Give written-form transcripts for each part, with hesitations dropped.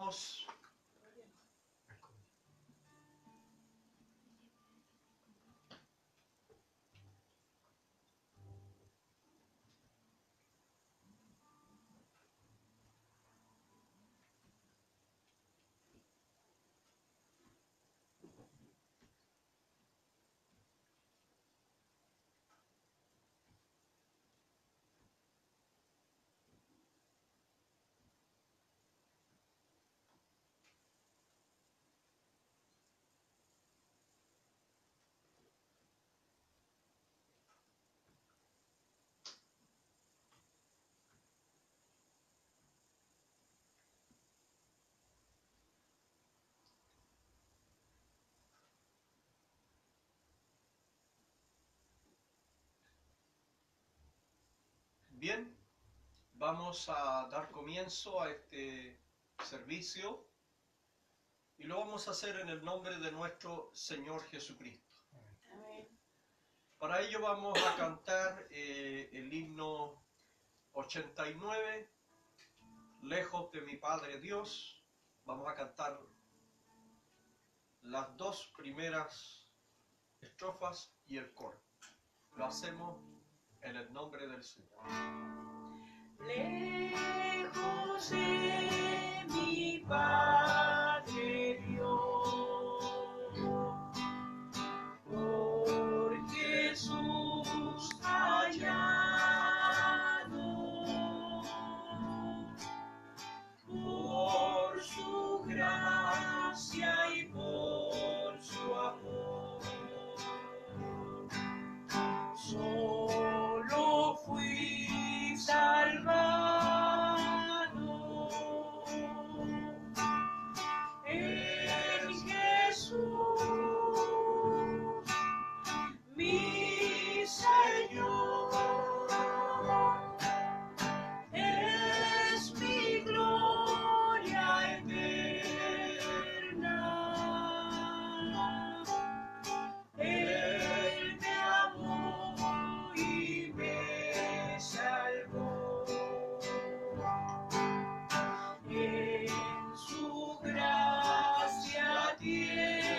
hermanos. Bien, vamos a dar comienzo a este servicio y lo vamos a hacer en el nombre de nuestro Señor Jesucristo. Amén. Para ello vamos a cantar el himno 89, Lejos de mi Padre Dios. Vamos a cantar las dos primeras estrofas y el coro. Lo hacemos en el nombre del Señor. Lejos de mi Padre Dios, por Jesús hallado, por su gracia y por su amor, solo fui salvado en Jesús, mi Señor. Es mi gloria eterna. Él me amó y me salvó. En su gracia tierna,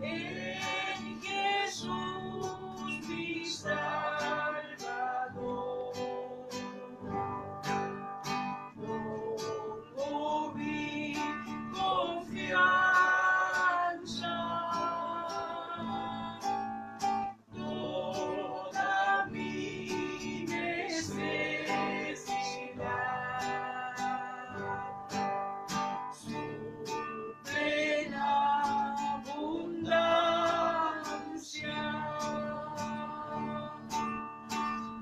en Jesús mi Salvador, pongo mi confianza, toda mi necesidad, su plena abundancia,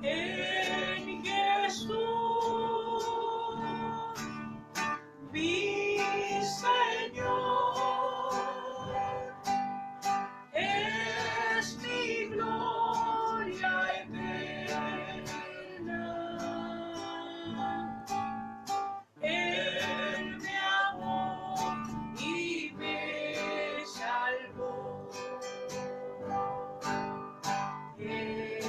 en Jesús, mi Señor. Es mi gloria eterna. Él me amó y me salvó. En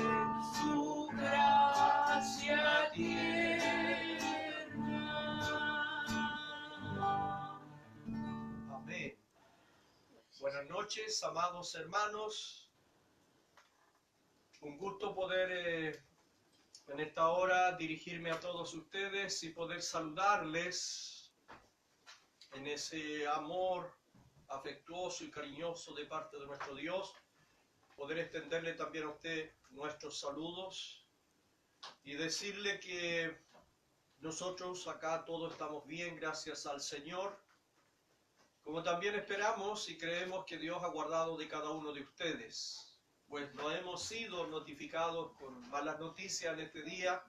su gracia tierna. Amén. Buenas noches, amados hermanos. Un gusto poder en esta hora dirigirme a todos ustedes y poder saludarles en ese amor afectuoso y cariñoso de parte de nuestro Dios. Poder extenderle también a usted nuestros saludos y decirle que nosotros acá todos estamos bien, gracias al Señor. Como también esperamos y creemos que Dios ha guardado de cada uno de ustedes, pues no hemos sido notificados con malas noticias en este día,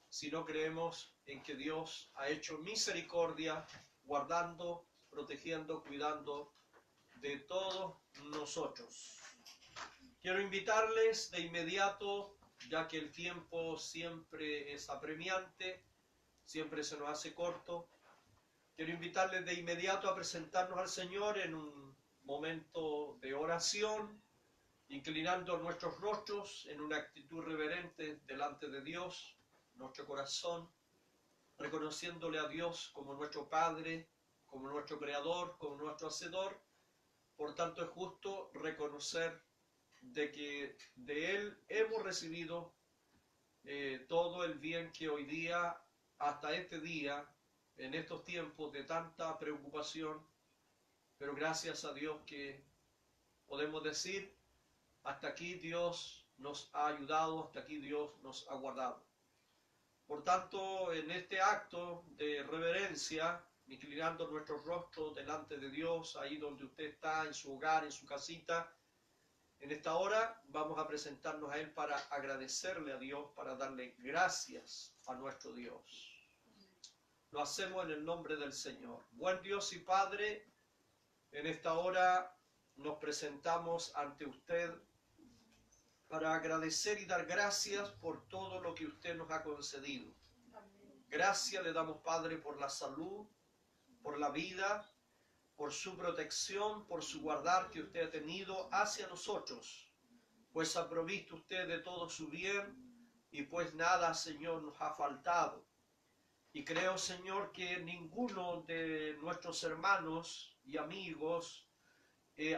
sino creemos en que Dios ha hecho misericordia, guardando, protegiendo, cuidando de todos nosotros. Quiero invitarles de inmediato, ya que el tiempo siempre es apremiante, siempre se nos hace corto. Quiero invitarles de inmediato a presentarnos al Señor en un momento de oración, inclinando nuestros rostros en una actitud reverente delante de Dios, nuestro corazón reconociéndole a Dios como nuestro Padre, como nuestro Creador, como nuestro Hacedor. Por tanto, es justo reconocer de que de Él hemos recibido todo el bien que hoy día, hasta este día, en estos tiempos de tanta preocupación, pero gracias a Dios que podemos decir, hasta aquí Dios nos ha ayudado, hasta aquí Dios nos ha guardado. Por tanto, en este acto de reverencia, inclinando nuestro rostro delante de Dios, ahí donde usted está, en su hogar, en su casita, en esta hora vamos a presentarnos a Él para agradecerle a Dios, para darle gracias a nuestro Dios. Lo hacemos en el nombre del Señor. Buen Dios y Padre, en esta hora nos presentamos ante usted para agradecer y dar gracias por todo lo que usted nos ha concedido. Gracias le damos, Padre, por la salud, por la vida, por su protección, por su guardar que usted ha tenido hacia nosotros, pues ha provisto usted de todo su bien y pues nada, Señor, nos ha faltado. Y creo, Señor, que ninguno de nuestros hermanos y amigos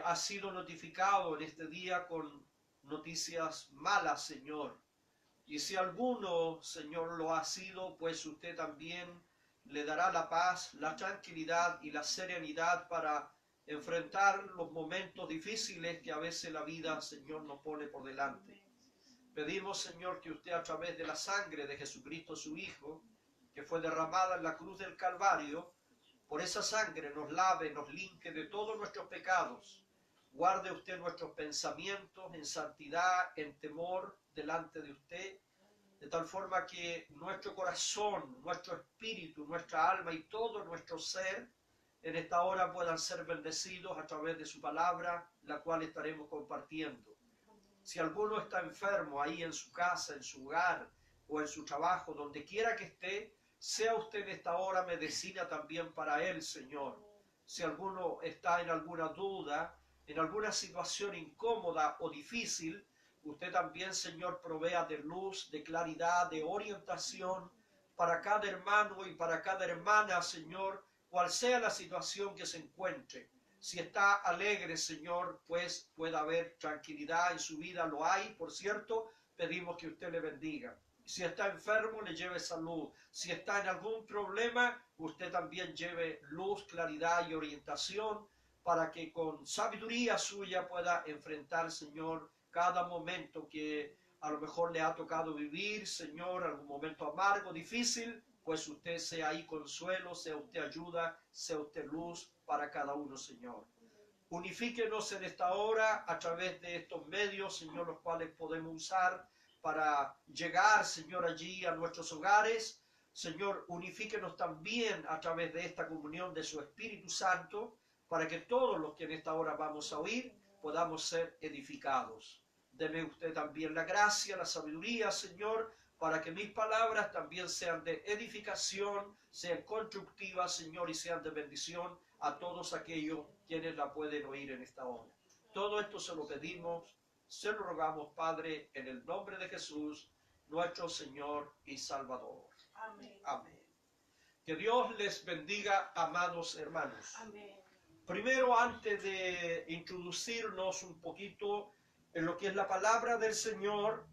ha sido notificado en este día con noticias malas, Señor. Y si alguno, Señor, lo ha sido, pues usted también le dará la paz, la tranquilidad y la serenidad para enfrentar los momentos difíciles que a veces la vida, Señor, nos pone por delante. Pedimos, Señor, que usted a través de la sangre de Jesucristo, su Hijo, que fue derramada en la cruz del Calvario, por esa sangre nos lave, nos limpie de todos nuestros pecados. Guarde usted nuestros pensamientos en santidad, en temor delante de usted, de tal forma que nuestro corazón, nuestro espíritu, nuestra alma y todo nuestro ser en esta hora puedan ser bendecidos a través de su palabra, la cual estaremos compartiendo. Si alguno está enfermo ahí en su casa, en su hogar o en su trabajo, donde quiera que esté, sea usted en esta hora medicina también para él, Señor. Si alguno está en alguna duda, en alguna situación incómoda o difícil, usted también, Señor, provea de luz, de claridad, de orientación para cada hermano y para cada hermana, Señor, cual sea la situación que se encuentre. Si está alegre, Señor, pues pueda haber tranquilidad en su vida, lo hay, por cierto, pedimos que usted le bendiga. Si está enfermo, le lleve salud. Si está en algún problema, usted también lleve luz, claridad y orientación para que con sabiduría suya pueda enfrentar, Señor, cada momento que a lo mejor le ha tocado vivir, Señor, algún momento amargo, difícil, pues usted sea ahí consuelo, sea usted ayuda, sea usted luz para cada uno, Señor. Unifíquenos en esta hora a través de estos medios, Señor, los cuales podemos usar para llegar, Señor, allí a nuestros hogares. Señor, unifíquenos también a través de esta comunión de su Espíritu Santo, para que todos los que en esta hora vamos a oír podamos ser edificados. Deme usted también la gracia, la sabiduría, Señor, para que mis palabras también sean de edificación, sean constructivas, Señor, y sean de bendición a todos aquellos quienes la pueden oír en esta hora. Todo esto se lo pedimos, se lo rogamos, Padre, en el nombre de Jesús, nuestro Señor y Salvador. Amén. Amén. Que Dios les bendiga, amados hermanos. Amén. Primero, antes de introducirnos un poquito en lo que es la palabra del Señor,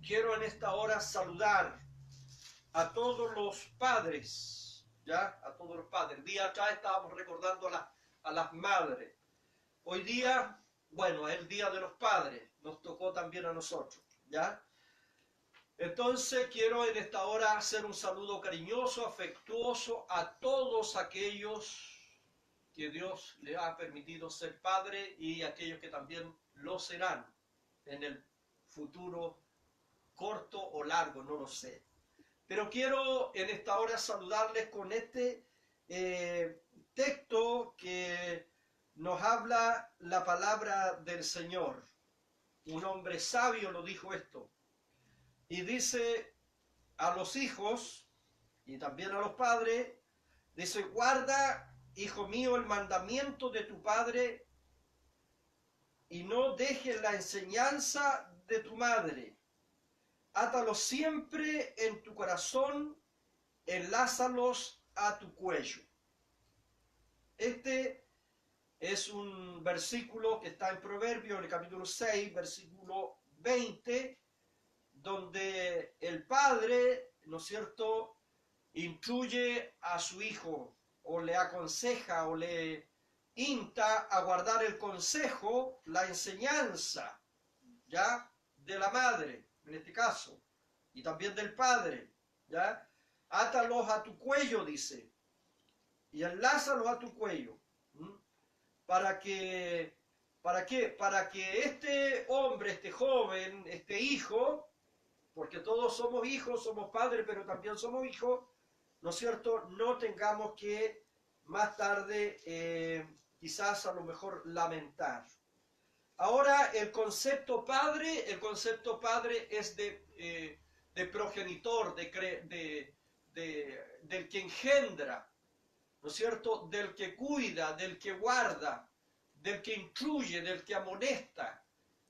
quiero en esta hora saludar a todos los padres, ¿ya? A todos los padres. El día atrás estábamos recordando a las madres. Hoy día, bueno, es el Día de los Padres, nos tocó también a nosotros, ¿ya? Entonces quiero en esta hora hacer un saludo cariñoso, afectuoso a todos aquellos que Dios le ha permitido ser padre y aquellos que también lo serán en el futuro corto o largo, no lo sé. Pero quiero en esta hora saludarles con este texto que nos habla la palabra del Señor. Un hombre sabio lo dijo esto. Y dice a los hijos y también a los padres, dice, guarda, hijo mío, el mandamiento de tu padre y no dejes la enseñanza de tu madre. Átalo siempre en tu corazón enlázalos a tu cuello. Este es un versículo que está en Proverbios, en el capítulo 6, versículo 20, donde el padre, ¿no es cierto?, instruye a su hijo, o le aconseja, o le insta a guardar el consejo, la enseñanza, ¿ya?, de la madre, en este caso, y también del padre, ¿ya? Átalos a tu cuello, dice, y enlázalos a tu cuello. ¿Para qué? Para que este hombre, este joven, este hijo, porque todos somos hijos, somos padres, pero también somos hijos, ¿no es cierto?, no tengamos que más tarde quizás a lo mejor lamentar. Ahora el concepto padre es de progenitor, del que engendra, ¿no es cierto?, del que cuida, del que guarda, del que instruye, del que amonesta.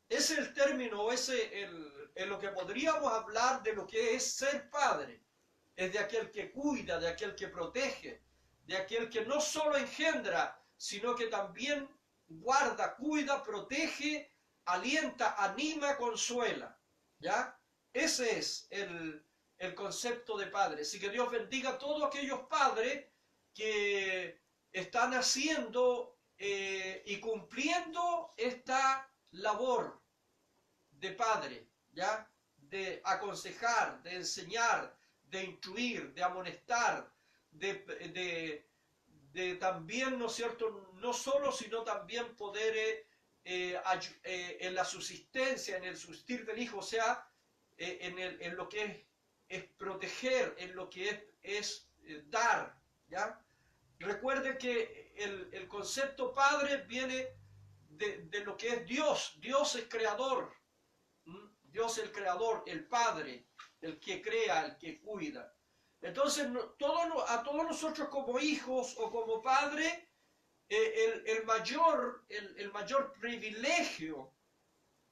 Ese es el término, en lo que podríamos hablar de lo que es ser padre. Es de aquel que cuida, de aquel que protege, de aquel que no solo engendra, sino que también guarda, cuida, protege, alienta, anima, consuela. ¿Ya? Ese es el concepto de padre. Así que Dios bendiga a todos aquellos padres que están haciendo y cumpliendo esta labor de padre, ¿ya? De aconsejar, de enseñar, de instruir, de amonestar, de también, ¿no es cierto?, no solo, sino también poder en la subsistencia, en el subsistir del hijo, o sea, en lo que es proteger, en lo que es dar, ¿ya? Recuerden que el concepto padre viene de lo que es Dios. Dios es creador. Dios es el creador, el padre, el que crea, el que cuida. Entonces, a todos nosotros como hijos o como padres, el mayor privilegio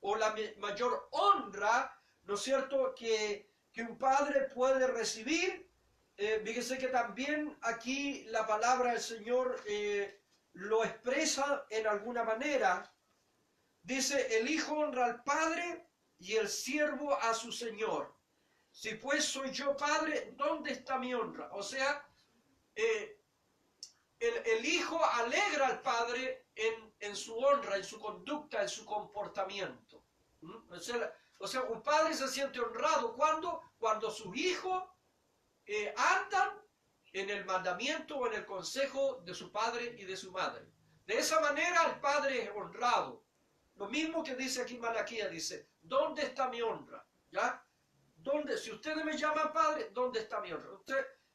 o la mayor honra, ¿no es cierto?, que un padre puede recibir. Fíjese que también aquí la palabra del Señor lo expresa en alguna manera. Dice, el hijo honra al padre y el siervo a su señor. Si pues soy yo padre, ¿dónde está mi honra? O sea, el hijo alegra al padre en su honra, en su conducta, en su comportamiento. O sea, un padre se siente honrado cuando sus hijos andan en el mandamiento o en el consejo de su padre y de su madre. De esa manera el padre es honrado. Lo mismo que dice aquí Malaquías, dice, ¿dónde está mi honra? ¿Ya? Si ustedes me llaman padre, ¿dónde está mi honra?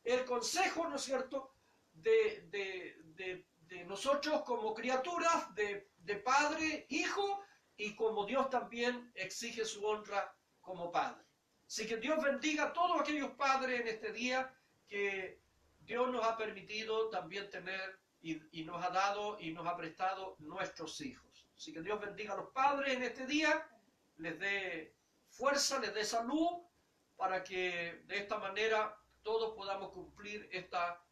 El consejo, ¿no es cierto?, de nosotros como criaturas, de padre, hijo, y como Dios también exige su honra como padre. Así que Dios bendiga a todos aquellos padres en este día que Dios nos ha permitido también tener y nos ha dado y nos ha prestado nuestros hijos. Así que Dios bendiga a los padres en este día, les dé fuerza, les dé salud, para que de esta manera todos podamos cumplir esta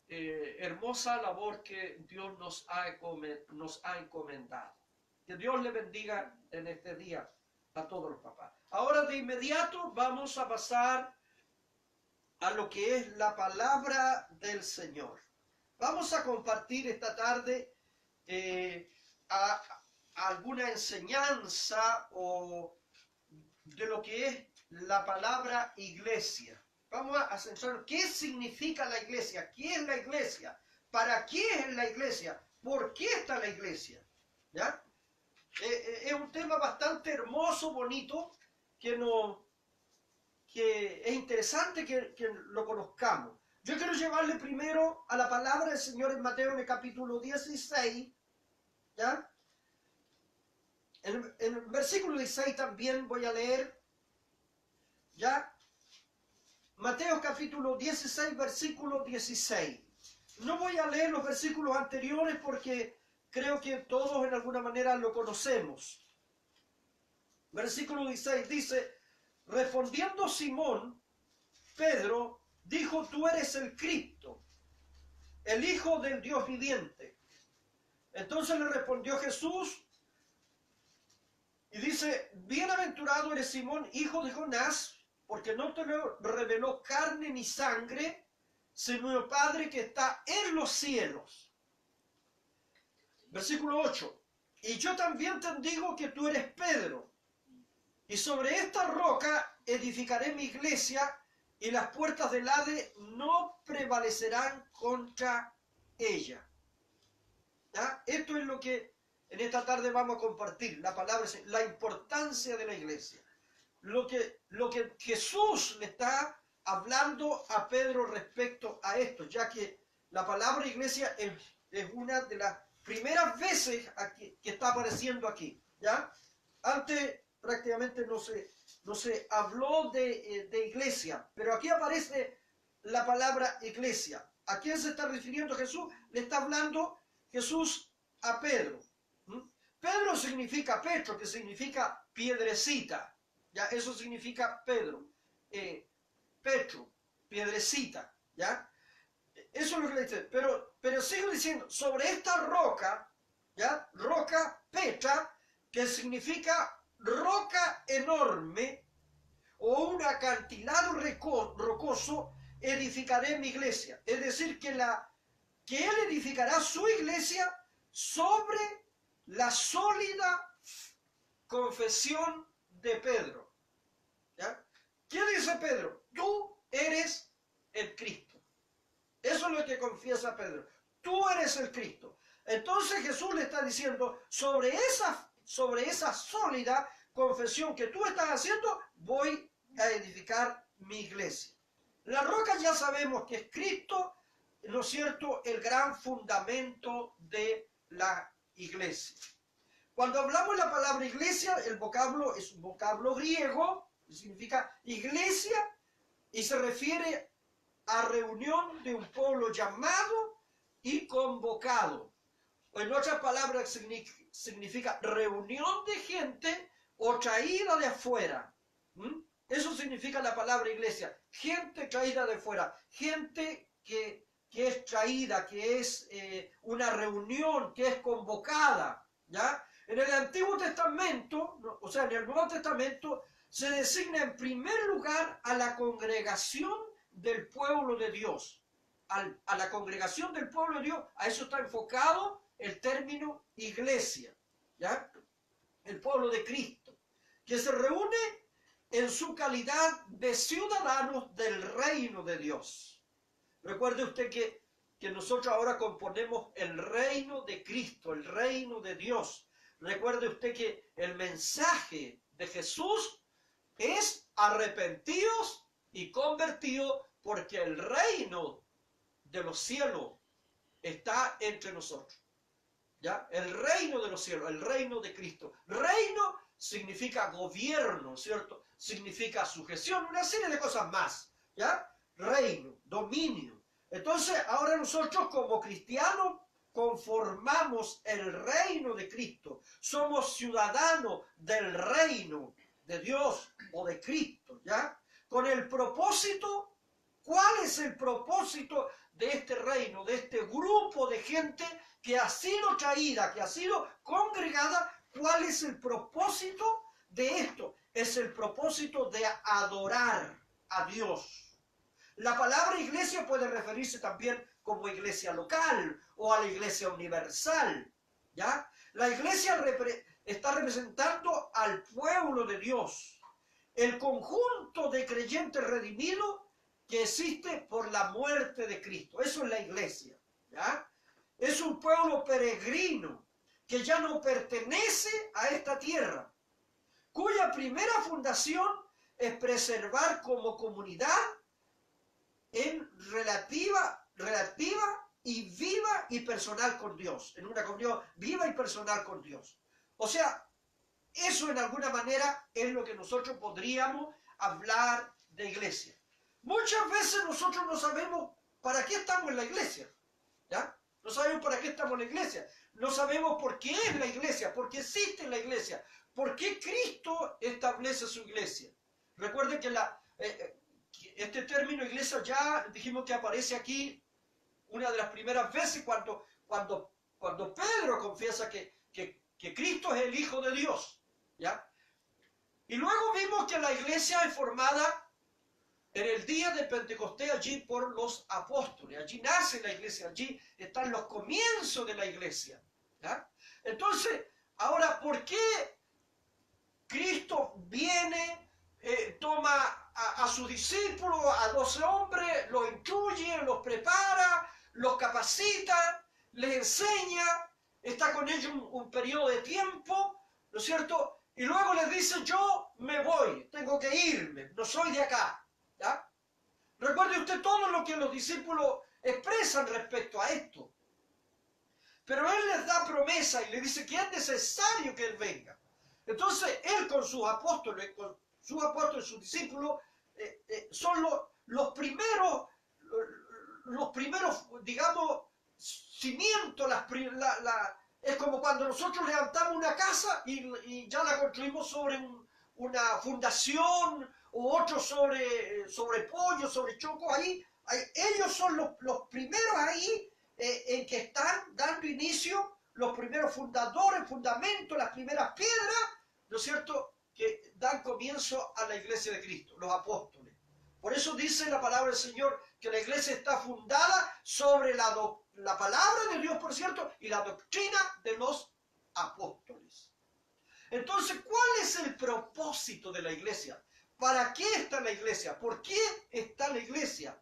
hermosa labor que Dios nos ha encomendado. Que Dios le bendiga en este día a todos los papás. Ahora de inmediato vamos a pasar a lo que es la palabra del Señor. Vamos a compartir esta tarde alguna enseñanza o de lo que es la palabra iglesia. Vamos a centrar qué significa la iglesia, qué es la iglesia, para qué es la iglesia, por qué está la iglesia. ¿Ya? Es un tema bastante hermoso, bonito, que es interesante que lo conozcamos. Yo quiero llevarle primero a la palabra del Señor en Mateo en el capítulo 16, ¿ya? En el versículo 16 también voy a leer, ¿ya? Mateo capítulo 16, versículo 16. No voy a leer los versículos anteriores porque creo que todos en alguna manera lo conocemos. Versículo 16 dice, respondiendo Simón, Pedro dijo: tú eres el Cristo, el Hijo del Dios viviente. Entonces le respondió Jesús y dice: bienaventurado eres Simón, hijo de Jonás, porque no te lo reveló carne ni sangre, sino el Padre que está en los cielos. Versículo 8. Y yo también te digo que tú eres Pedro, y sobre esta roca edificaré mi iglesia, y las puertas del Hades no prevalecerán contra ella. ¿Ya? Esto es lo que en esta tarde vamos a compartir. La palabra es la importancia de la iglesia. Lo que Jesús le está hablando a Pedro respecto a esto, ya que la palabra iglesia es una de las primeras veces aquí, que está apareciendo aquí. ¿Ya? Antes prácticamente no se habló de iglesia, pero aquí aparece la palabra iglesia. ¿A quién se está refiriendo Jesús? Le está hablando Jesús a Pedro. Pedro significa Petro, que significa piedrecita. ¿Ya? Eso significa Pedro. Petro, piedrecita. ¿Ya? Eso es lo que le dice. Pero sigo diciendo, sobre esta roca, ¿ya? Roca Petra, que significa roca enorme o un acantilado rocoso, edificaré mi iglesia. Es decir, que él edificará su iglesia sobre la sólida confesión de Pedro. ¿Ya? ¿Qué dice Pedro? Tú eres el Cristo. Eso es lo que confiesa Pedro. Tú eres el Cristo. Entonces Jesús le está diciendo, sobre esa sólida confesión que tú estás haciendo, voy a edificar mi iglesia. La roca ya sabemos que es Cristo, ¿no es cierto?, el gran fundamento de la iglesia. Cuando hablamos de la palabra iglesia, el vocablo es un vocablo griego, que significa iglesia, y se refiere a reunión de un pueblo llamado y convocado. En otras palabras, significa reunión de gente o traída de afuera. Eso significa la palabra iglesia. Gente traída de afuera. Gente que es traída, que es una reunión, que es convocada. ¿Ya? En el Antiguo Testamento, o sea, en el Nuevo Testamento, se designa en primer lugar a la congregación del pueblo de Dios. A la congregación del pueblo de Dios, a eso está enfocado el término iglesia. ¿Ya? El pueblo de Cristo, que se reúne en su calidad de ciudadanos del reino de Dios. Recuerde usted que nosotros ahora componemos el reino de Cristo, el reino de Dios. Recuerde usted que el mensaje de Jesús es arrepentidos y convertidos, porque el reino de los cielos está entre nosotros. ¿Ya? El reino de los cielos, el reino de Cristo. Reino significa gobierno, ¿cierto? Significa sujeción, una serie de cosas más. ¿Ya? Reino, dominio. Entonces, ahora nosotros como cristianos conformamos el reino de Cristo. Somos ciudadanos del reino de Dios o de Cristo, ¿ya? Con el propósito, ¿cuál es el propósito de este reino, de este grupo de gente que ha sido traída, que ha sido congregada? ¿Cuál es el propósito de esto? Es el propósito de adorar a Dios. La palabra iglesia puede referirse también como iglesia local o a la iglesia universal, ¿ya? La iglesia está representando al pueblo de Dios, el conjunto de creyentes redimidos que existe por la muerte de Cristo. Eso es la iglesia, ¿ya? Es un pueblo peregrino que ya no pertenece a esta tierra, cuya primera fundación es preservar como comunidad en relativa y viva y personal con Dios, en una comunión viva y personal con Dios. O sea, eso en alguna manera es lo que nosotros podríamos hablar de iglesia. Muchas veces nosotros no sabemos para qué estamos en la iglesia, ¿ya? No sabemos para qué estamos en la iglesia, no sabemos por qué es la iglesia, por qué existe la iglesia, por qué Cristo establece su iglesia. Recuerden que este término iglesia ya dijimos que aparece aquí una de las primeras veces cuando Pedro confiesa que Cristo es el Hijo de Dios, ¿ya? Y luego vimos que la iglesia es formada en el día de Pentecostés allí por los apóstoles. Allí nace la iglesia, allí están los comienzos de la iglesia, ¿ya? Entonces, ahora, ¿por qué Cristo viene, toma a sus discípulos, a 12 hombres, los instruye, los prepara, los capacita, les enseña, está con ellos un periodo de tiempo, ¿no es cierto? Y luego les dice, yo me voy, tengo que irme, no soy de acá, ¿ya? Recuerde usted todo lo que los discípulos expresan respecto a esto. Pero Él les da promesa y le dice que es necesario que Él venga. Entonces, Él con sus apóstoles, sus discípulos, son los primeros, digamos, cimientos, es como cuando nosotros levantamos una casa y ya la construimos sobre una fundación, o otro sobre pollo, sobre choco, ellos son los primeros ahí en que están dando inicio, los primeros fundadores, fundamentos, las primeras piedras, ¿no es cierto?, que dan comienzo a la iglesia de Cristo, los apóstoles. Por eso dice la palabra del Señor que la iglesia está fundada sobre la palabra de Dios, por cierto, y la doctrina de los apóstoles. Entonces, ¿cuál es el propósito de la iglesia? ¿Para qué está la iglesia? ¿Por qué está la iglesia?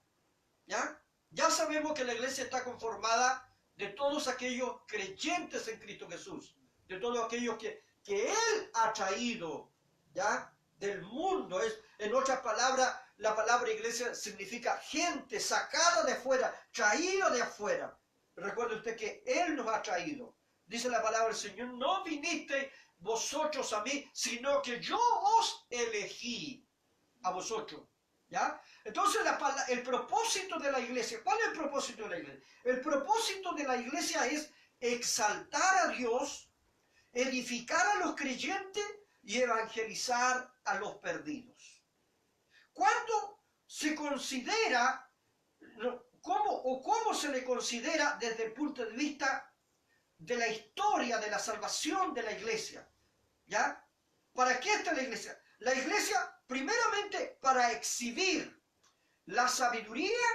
¿Ya? Ya sabemos que la iglesia está conformada de todos aquellos creyentes en Cristo Jesús, de todos aquellos que Él ha traído, ¿ya?, del mundo. En otras palabras, la palabra iglesia significa gente sacada de afuera, traída de afuera. Recuerde usted que Él nos ha traído. Dice la palabra del Señor, no vinisteis vosotros a mí, sino que yo os elegí a vosotros. ¿Ya? Entonces el propósito de la iglesia, ¿cuál es el propósito de la iglesia? El propósito de la iglesia es exaltar a Dios, edificar a los creyentes y evangelizar a los perdidos. ¿Cuándo se considera, cómo se le considera desde el punto de vista de la historia de la salvación de la iglesia? ¿Ya? ¿Para qué está la iglesia? La iglesia, primeramente, para exhibir la sabiduría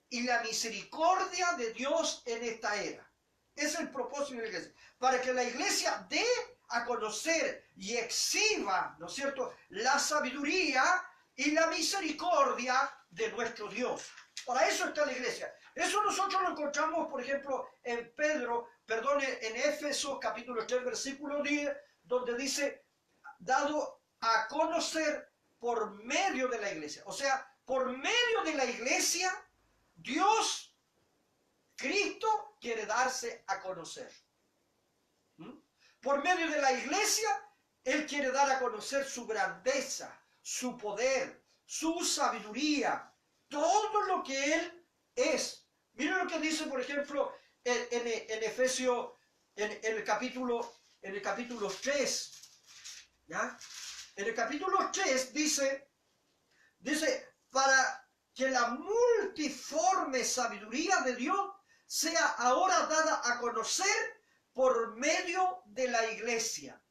y la misericordia de Dios en esta era. Es el propósito de la iglesia. Para que la iglesia dé a conocer y exhiba, ¿no es cierto?, la sabiduría y la misericordia de nuestro Dios. Para eso está la iglesia. Eso nosotros lo encontramos, por ejemplo, en Éfesos capítulo 3, versículo 10, donde dice, dado a conocer por medio de la iglesia. O sea, por medio de la iglesia, Dios, Cristo, quiere darse a conocer. Por medio de la iglesia, Él quiere dar a conocer su grandeza, su poder, su sabiduría, todo lo que Él es. Miren lo que dice, por ejemplo, en Efesios, en el capítulo 3. ¿Ya? En el capítulo 3 dice, para que la multiforme sabiduría de Dios sea ahora dada a conocer por medio de la iglesia.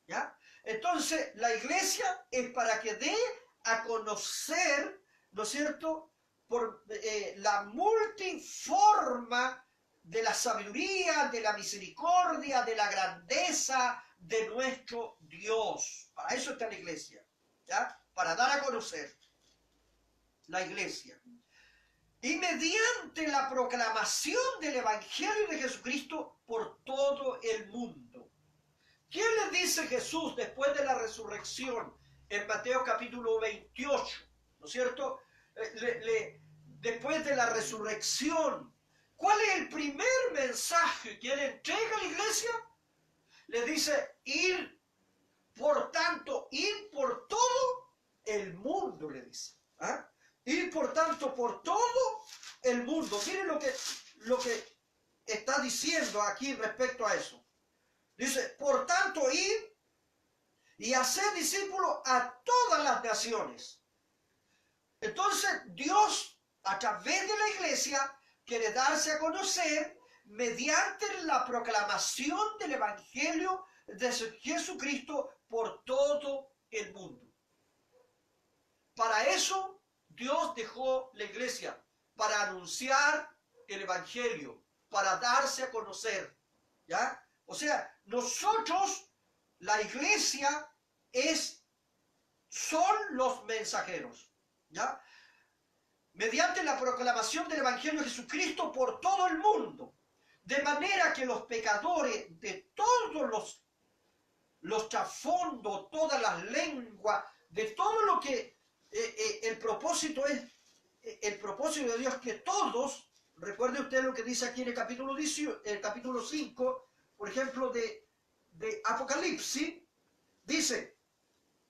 ¿Ya? Entonces, la iglesia es para que dé a conocer, ¿no es cierto?, por la multiforma de la sabiduría, de la misericordia, de la grandeza de nuestro Dios. Para eso está la iglesia, ¿ya? Para dar a conocer la iglesia. Y mediante la proclamación del Evangelio de Jesucristo por todo el mundo. ¿Qué le dice Jesús después de la resurrección en Mateo capítulo 28? ¿No es cierto? Después de la resurrección, ¿cuál es el primer mensaje que Él entrega a la iglesia? Le dice, ir por todo el mundo, le dice. ¿Ah? Ir por tanto por todo el mundo. Miren lo que está diciendo aquí respecto a eso. Dice, por tanto, ir y hacer discípulos a todas las naciones, Entonces Dios, a través de la iglesia, quiere darse a conocer mediante la proclamación del Evangelio de Jesucristo por todo el mundo. Para eso Dios dejó la iglesia, para anunciar el Evangelio, para darse a conocer, ¿ya? O sea, nosotros, la iglesia, son los mensajeros, ¿ya? Mediante la proclamación del Evangelio de Jesucristo por todo el mundo, de manera que los pecadores de todos los trasfondos, todas las lenguas, de todo lo que el propósito es, el propósito de Dios, que todos, recuerde usted lo que dice aquí en el capítulo 5, por ejemplo, de Apocalipsis, dice,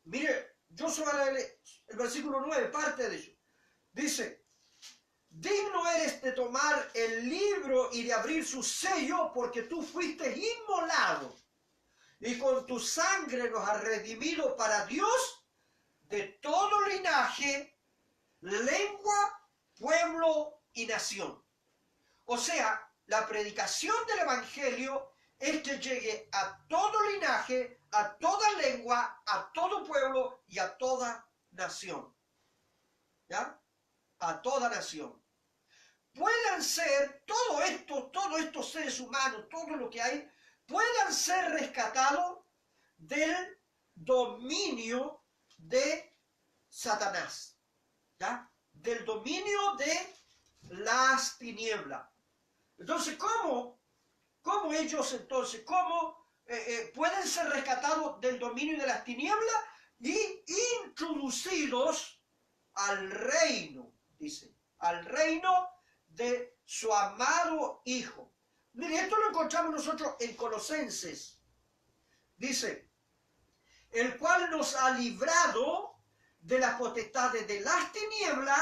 mire, yo soy el versículo 9, parte de ello, dice, digno eres de tomar el libro y de abrir su sello, porque tú fuiste inmolado, y con tu sangre nos has redimido para Dios de todo linaje, lengua, pueblo y nación. O sea, la predicación del Evangelio es que llegue a todo linaje, a toda lengua, a todo pueblo y a toda nación. ¿Ya? A toda nación. Puedan ser todos estos seres humanos, todo lo que hay, puedan ser rescatados del dominio de Satanás, ¿ya? Del dominio de las tinieblas. Entonces, ¿cómo ellos pueden ser rescatados del dominio de las tinieblas y introducidos al reino, dice, al reino de su amado Hijo? Mire, esto lo encontramos nosotros en Colosenses. Dice, el cual nos ha librado de las potestades de las tinieblas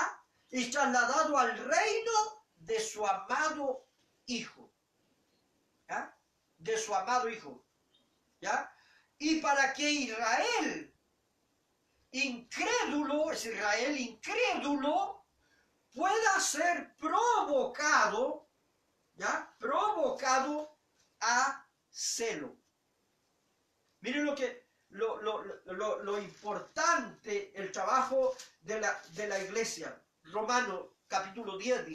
y trasladado al reino de su amado Hijo. ¿Ya? De su amado Hijo. ¿Ya? Y para que Israel incrédulo pueda ser provocado, ¿ya? Provocado a celo. Miren lo importante, el trabajo de la iglesia. Romanos capítulo 10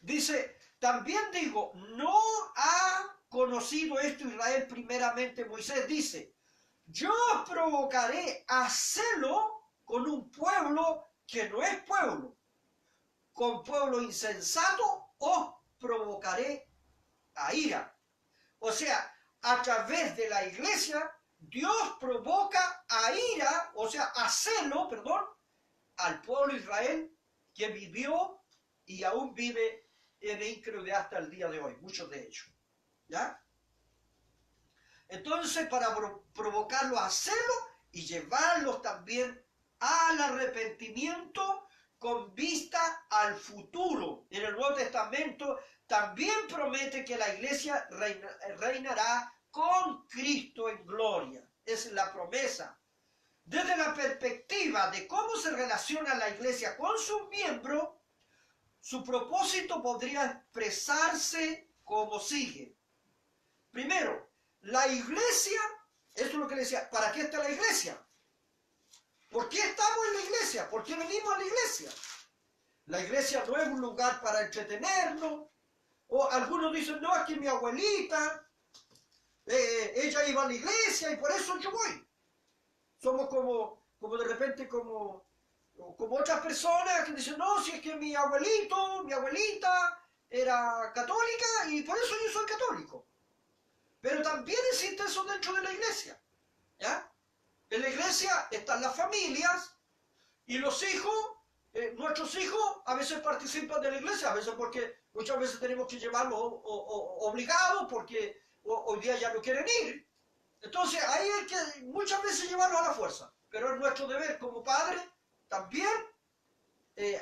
dice, también digo, no ha conocido esto Israel primeramente Moisés, dice, yo os provocaré a celo con un pueblo que no es pueblo, con pueblo insensato os provocaré a ira. O sea, a través de la iglesia, Dios provoca a ira, o sea, a celo, al pueblo de Israel que vivió y aún vive en incredulidad hasta el día de hoy, muchos de ellos. ¿Ya? Entonces, para provocarlo a celo y llevarlos también al arrepentimiento con vista al futuro. En el Nuevo Testamento también promete que la iglesia reinará con Cristo en gloria. Es la promesa. Desde la perspectiva de cómo se relaciona la iglesia con sus miembros, su propósito podría expresarse como sigue. Primero, la iglesia, esto es lo que le decía, ¿para qué está la iglesia? ¿Por qué estamos en la iglesia? ¿Por qué venimos a la iglesia? La iglesia no es un lugar para entretenernos. O algunos dicen, no, es que mi abuelita, ella iba a la iglesia y por eso yo voy. Somos como de repente como otras personas que dicen, no, si es que mi abuelito, mi abuelita era católica y por eso yo soy católico. Pero también existe eso dentro de la iglesia, ¿ya? En la iglesia están las familias y los hijos, nuestros hijos a veces participan de la iglesia, a veces porque muchas veces tenemos que llevarlos obligados porque hoy día ya no quieren ir. Entonces ahí hay que muchas veces llevarlos a la fuerza, pero es nuestro deber como padres también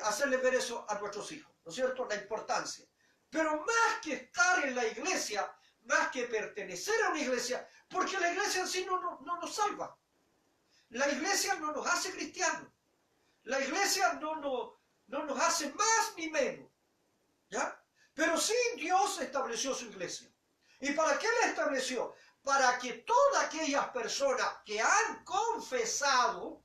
hacerles ver eso a nuestros hijos, ¿no es cierto? La importancia. Pero más que estar en la iglesia, más que pertenecer a una iglesia, porque la iglesia en sí no nos salva. La iglesia no nos hace cristianos. La iglesia no nos hace más ni menos, ¿ya? Pero sí Dios estableció su iglesia. ¿Y para qué la estableció? Para que todas aquellas personas que han confesado,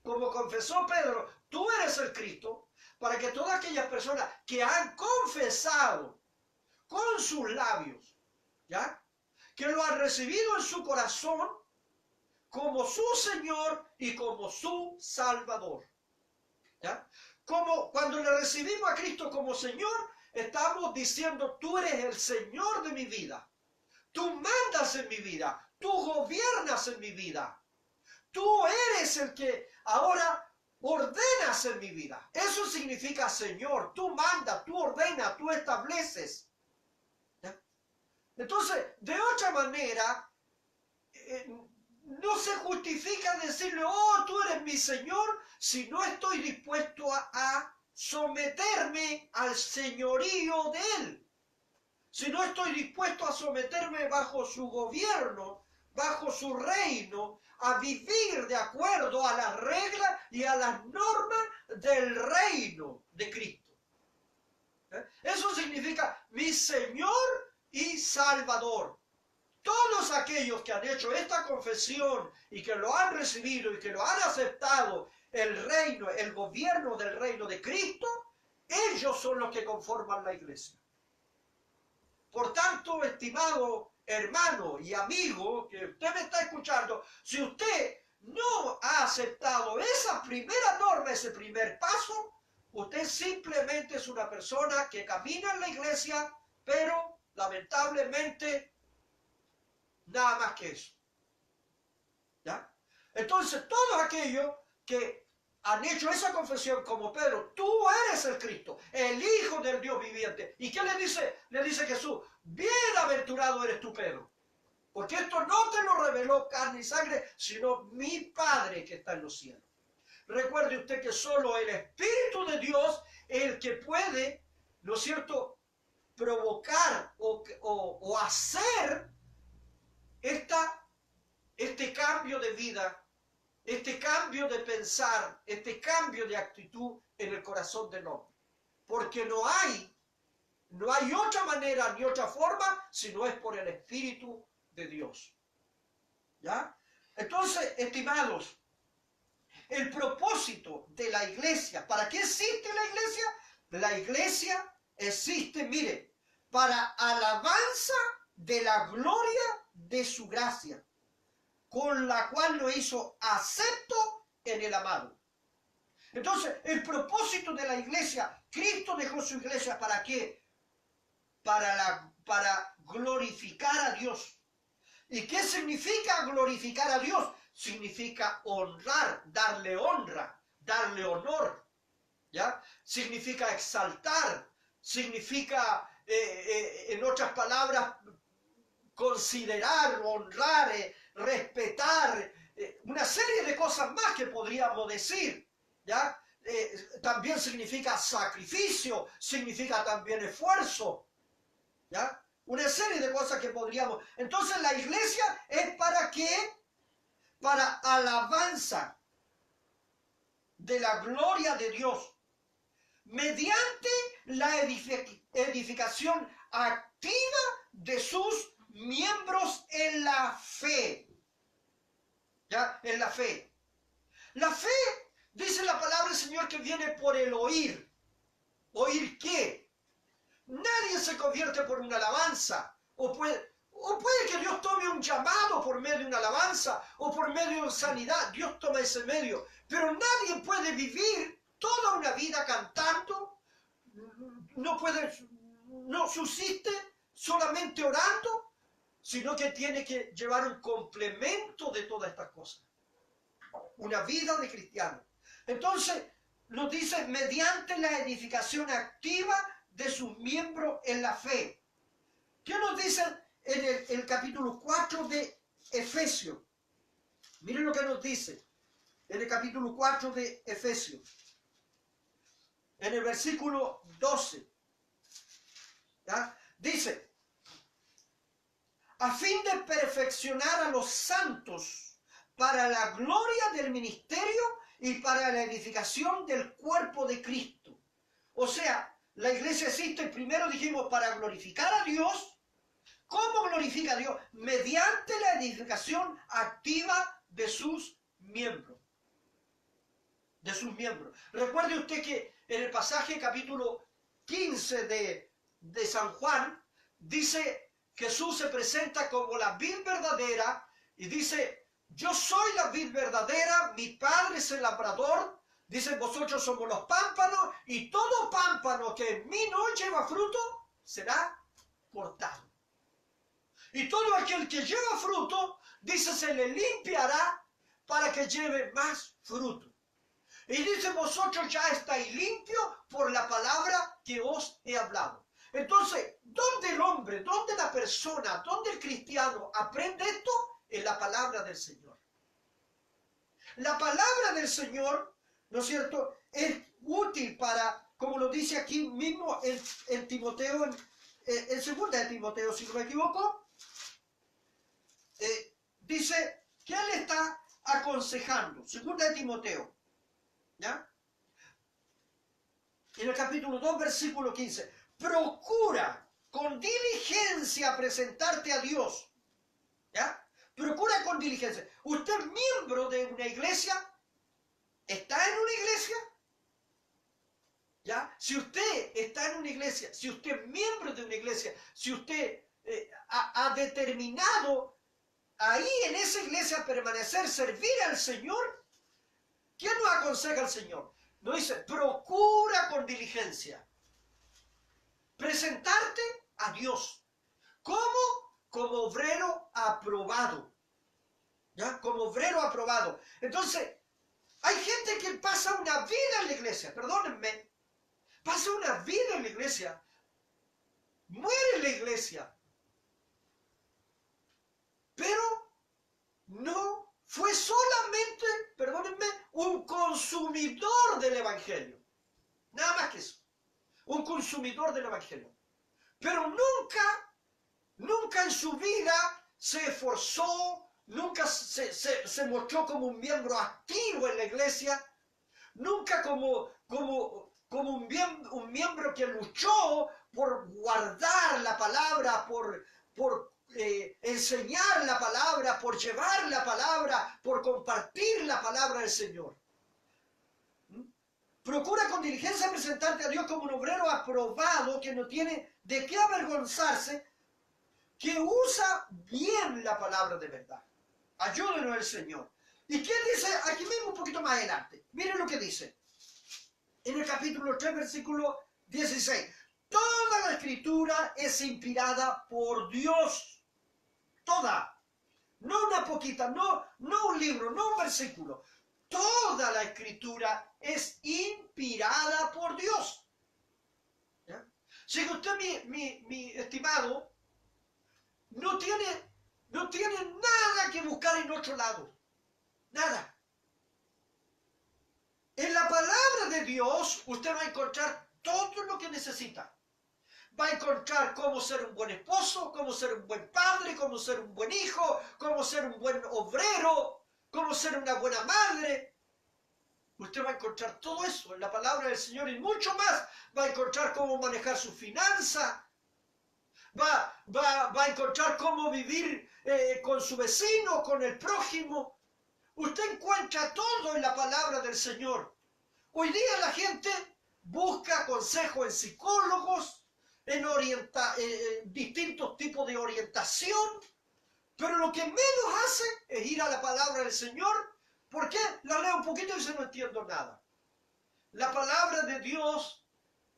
como confesó Pedro, tú eres el Cristo, para que todas aquellas personas que han confesado con sus labios, ¿ya? Que lo han recibido en su corazón como su Señor y como su Salvador, ¿ya? Como cuando le recibimos a Cristo como Señor, estamos diciendo, tú eres el Señor de mi vida. Tú mandas en mi vida. Tú gobiernas en mi vida. Tú eres el que ahora ordenas en mi vida. Eso significa Señor. Tú mandas, tú ordenas, tú estableces. ¿Ya? Entonces, de otra manera, no se justifica decirle, oh, tú eres mi Señor, si no estoy dispuesto a someterme al señorío de Él. Si no estoy dispuesto a someterme bajo su gobierno, bajo su reino, a vivir de acuerdo a las reglas y a las normas del reino de Cristo. Eso significa mi Señor y Salvador. Todos aquellos que han hecho esta confesión y que lo han recibido y que lo han aceptado, el reino, el gobierno del reino de Cristo, ellos son los que conforman la iglesia. Por tanto, estimado hermano y amigo que usted me está escuchando, si usted no ha aceptado esa primera norma, ese primer paso, usted simplemente es una persona que camina en la iglesia, pero lamentablemente nada más que eso. ¿Ya? Entonces, todos aquellos que han hecho esa confesión como Pedro, tú eres el Cristo, el Hijo del Dios viviente. ¿Y qué le dice? Le dice Jesús, bienaventurado eres tú, Pedro, porque esto no te lo reveló carne y sangre, sino mi Padre que está en los cielos. Recuerde usted que solo el Espíritu de Dios es el que puede, ¿no es cierto?, provocar o hacer este cambio de vida, este cambio de pensar, este cambio de actitud en el corazón del hombre. Porque no hay otra manera ni otra forma si no es por el Espíritu de Dios. ¿Ya? Entonces, estimados, el propósito de la iglesia, ¿para qué existe la iglesia? La iglesia existe, mire, para alabanza de la gloria de su gracia, con la cual lo hizo acepto en el amado. Entonces, el propósito de la iglesia, Cristo dejó su iglesia ¿para qué? Para glorificar a Dios. ¿Y qué significa glorificar a Dios? Significa honrar, darle honra, darle honor, ¿ya? Significa exaltar, significa, en otras palabras, considerar, honrar, respetar, una serie de cosas más que podríamos decir, ¿ya? También significa sacrificio, significa también esfuerzo, ¿ya? Una serie de cosas que podríamos. Entonces la iglesia es ¿para qué? Para alabanza de la gloria de Dios, mediante la edificación activa de sus miembros en la fe. ¿Ya? En la fe. La fe, dice la palabra del Señor, que viene por el oír. ¿Oír qué? Nadie se convierte por una alabanza. O puede que Dios tome un llamado por medio de una alabanza o por medio de sanidad. Dios toma ese medio. Pero nadie puede vivir toda una vida cantando. No subsiste solamente orando, sino que tiene que llevar un complemento de todas estas cosas. Una vida de cristiano. Entonces, nos dice, mediante la edificación activa de sus miembros en la fe. ¿Qué nos dice en el capítulo 4 de Efesios? Miren lo que nos dice en el capítulo 4 de Efesios. En el versículo 12. ¿Ya? Dice, a fin de perfeccionar a los santos para la gloria del ministerio y para la edificación del cuerpo de Cristo. O sea, la iglesia existe, primero dijimos, para glorificar a Dios. ¿Cómo glorifica a Dios? Mediante la edificación activa de sus miembros. De sus miembros. Recuerde usted que en el pasaje capítulo 15 de San Juan, dice, Jesús se presenta como la vid verdadera y dice, yo soy la vid verdadera, mi Padre es el labrador, dice, vosotros somos los pámpanos, y todo pámpano que en mí no lleva fruto, será cortado. Y todo aquel que lleva fruto, dice, se le limpiará para que lleve más fruto. Y dice, vosotros ya estáis limpios por la palabra que os he hablado. Entonces, ¿dónde el hombre, dónde la persona, dónde el cristiano aprende esto? En la palabra del Señor. La palabra del Señor, ¿no es cierto?, es útil para, como lo dice aquí mismo en Timoteo, en 2 de Timoteo, si no me equivoco, dice que él está aconsejando, 2 de Timoteo, ¿ya? En el capítulo 2, versículo 15, procura con diligencia presentarte a Dios, ¿ya? Procura con diligencia. ¿Usted es miembro de una iglesia? ¿Está en una iglesia? ¿Ya? Si usted está en una iglesia, si usted es miembro de una iglesia, si usted ha determinado ahí en esa iglesia permanecer, servir al Señor, ¿quién nos aconseja al Señor? Nos dice, procura con diligencia presentarte a Dios. ¿Cómo? Como obrero aprobado. ¿Ya? Como obrero aprobado. Entonces, hay gente que pasa una vida en la iglesia, perdónenme, pasa una vida en la iglesia, muere en la iglesia, pero no fue solamente, perdónenme, un consumidor del evangelio. Nada más que eso. Un consumidor del evangelio. Pero nunca en su vida se esforzó, nunca se mostró como un miembro activo en la iglesia, nunca como un miembro que luchó por guardar la palabra, por enseñar la palabra, por llevar la palabra, por compartir la palabra del Señor. Procura con diligencia presentarte a Dios como un obrero aprobado que no tiene de qué avergonzarse, que usa bien la palabra de verdad. Ayúdenos el Señor. ¿Y qué dice aquí mismo un poquito más adelante? Miren lo que dice. En el capítulo 3, versículo 16. Toda la escritura es inspirada por Dios. Toda. No una poquita, no un libro, no un versículo. Toda la escritura es inspirada por Dios. ¿Ya? Si usted, mi estimado, no tiene nada que buscar en otro lado. Nada. En la palabra de Dios usted va a encontrar todo lo que necesita. Va a encontrar cómo ser un buen esposo, cómo ser un buen padre, cómo ser un buen hijo, cómo ser un buen obrero, cómo ser una buena madre. Usted va a encontrar todo eso en la palabra del Señor y mucho más. Va a encontrar cómo manejar su finanza. Va a encontrar cómo vivir con su vecino, con el prójimo. Usted encuentra todo en la palabra del Señor. Hoy día la gente busca consejo en psicólogos, en distintos tipos de orientación, pero lo que menos hace es ir a la palabra del Señor. ¿Por qué? La leo un poquito y dice no entiendo nada. La palabra de Dios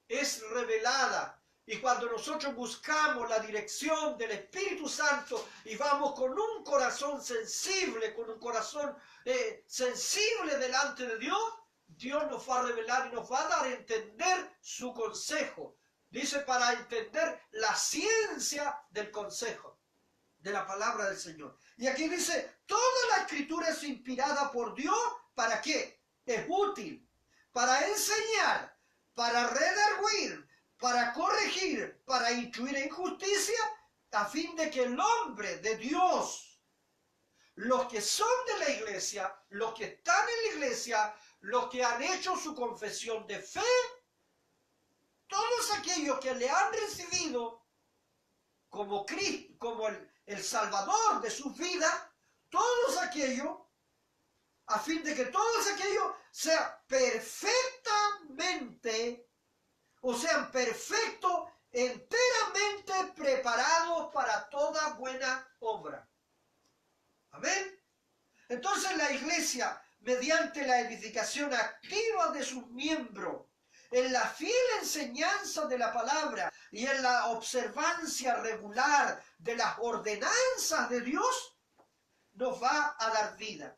es revelada. Y cuando nosotros buscamos la dirección del Espíritu Santo y vamos con un corazón sensible, con un corazón sensible delante de Dios, Dios nos va a revelar y nos va a dar a entender su consejo. Dice para entender la ciencia del consejo, de la palabra del Señor. Y aquí dice, toda la escritura es inspirada por Dios, ¿para qué? Es útil para enseñar, para redarguir, para corregir, para instruir en justicia, a fin de que el hombre de Dios, los que son de la iglesia, los que están en la iglesia, los que han hecho su confesión de fe, todos aquellos que le han recibido como Cristo, como el Salvador de sus vidas, todos aquellos, a fin de que todos aquellos sean perfectamente, o sean perfectos, enteramente preparados para toda buena obra. Amén. Entonces la iglesia, mediante la edificación activa de sus miembros, en la fiel enseñanza de la palabra y en la observancia regular de las ordenanzas de Dios, nos va a dar vida,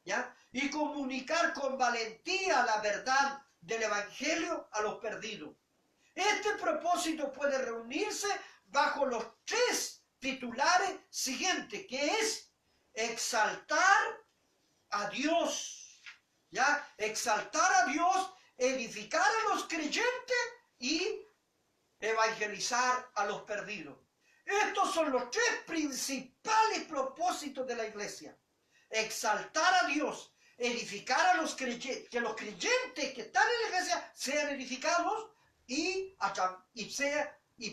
¿ya? Y comunicar con valentía la verdad del Evangelio a los perdidos. Este propósito puede reunirse bajo los tres titulares siguientes, que es exaltar a Dios, ¿ya? Exaltar a Dios, edificar a los creyentes y evangelizar a los perdidos. Estos son los tres principales propósitos de la iglesia. Exaltar a Dios, edificar a los creyentes, que los creyentes que están en la iglesia sean edificados y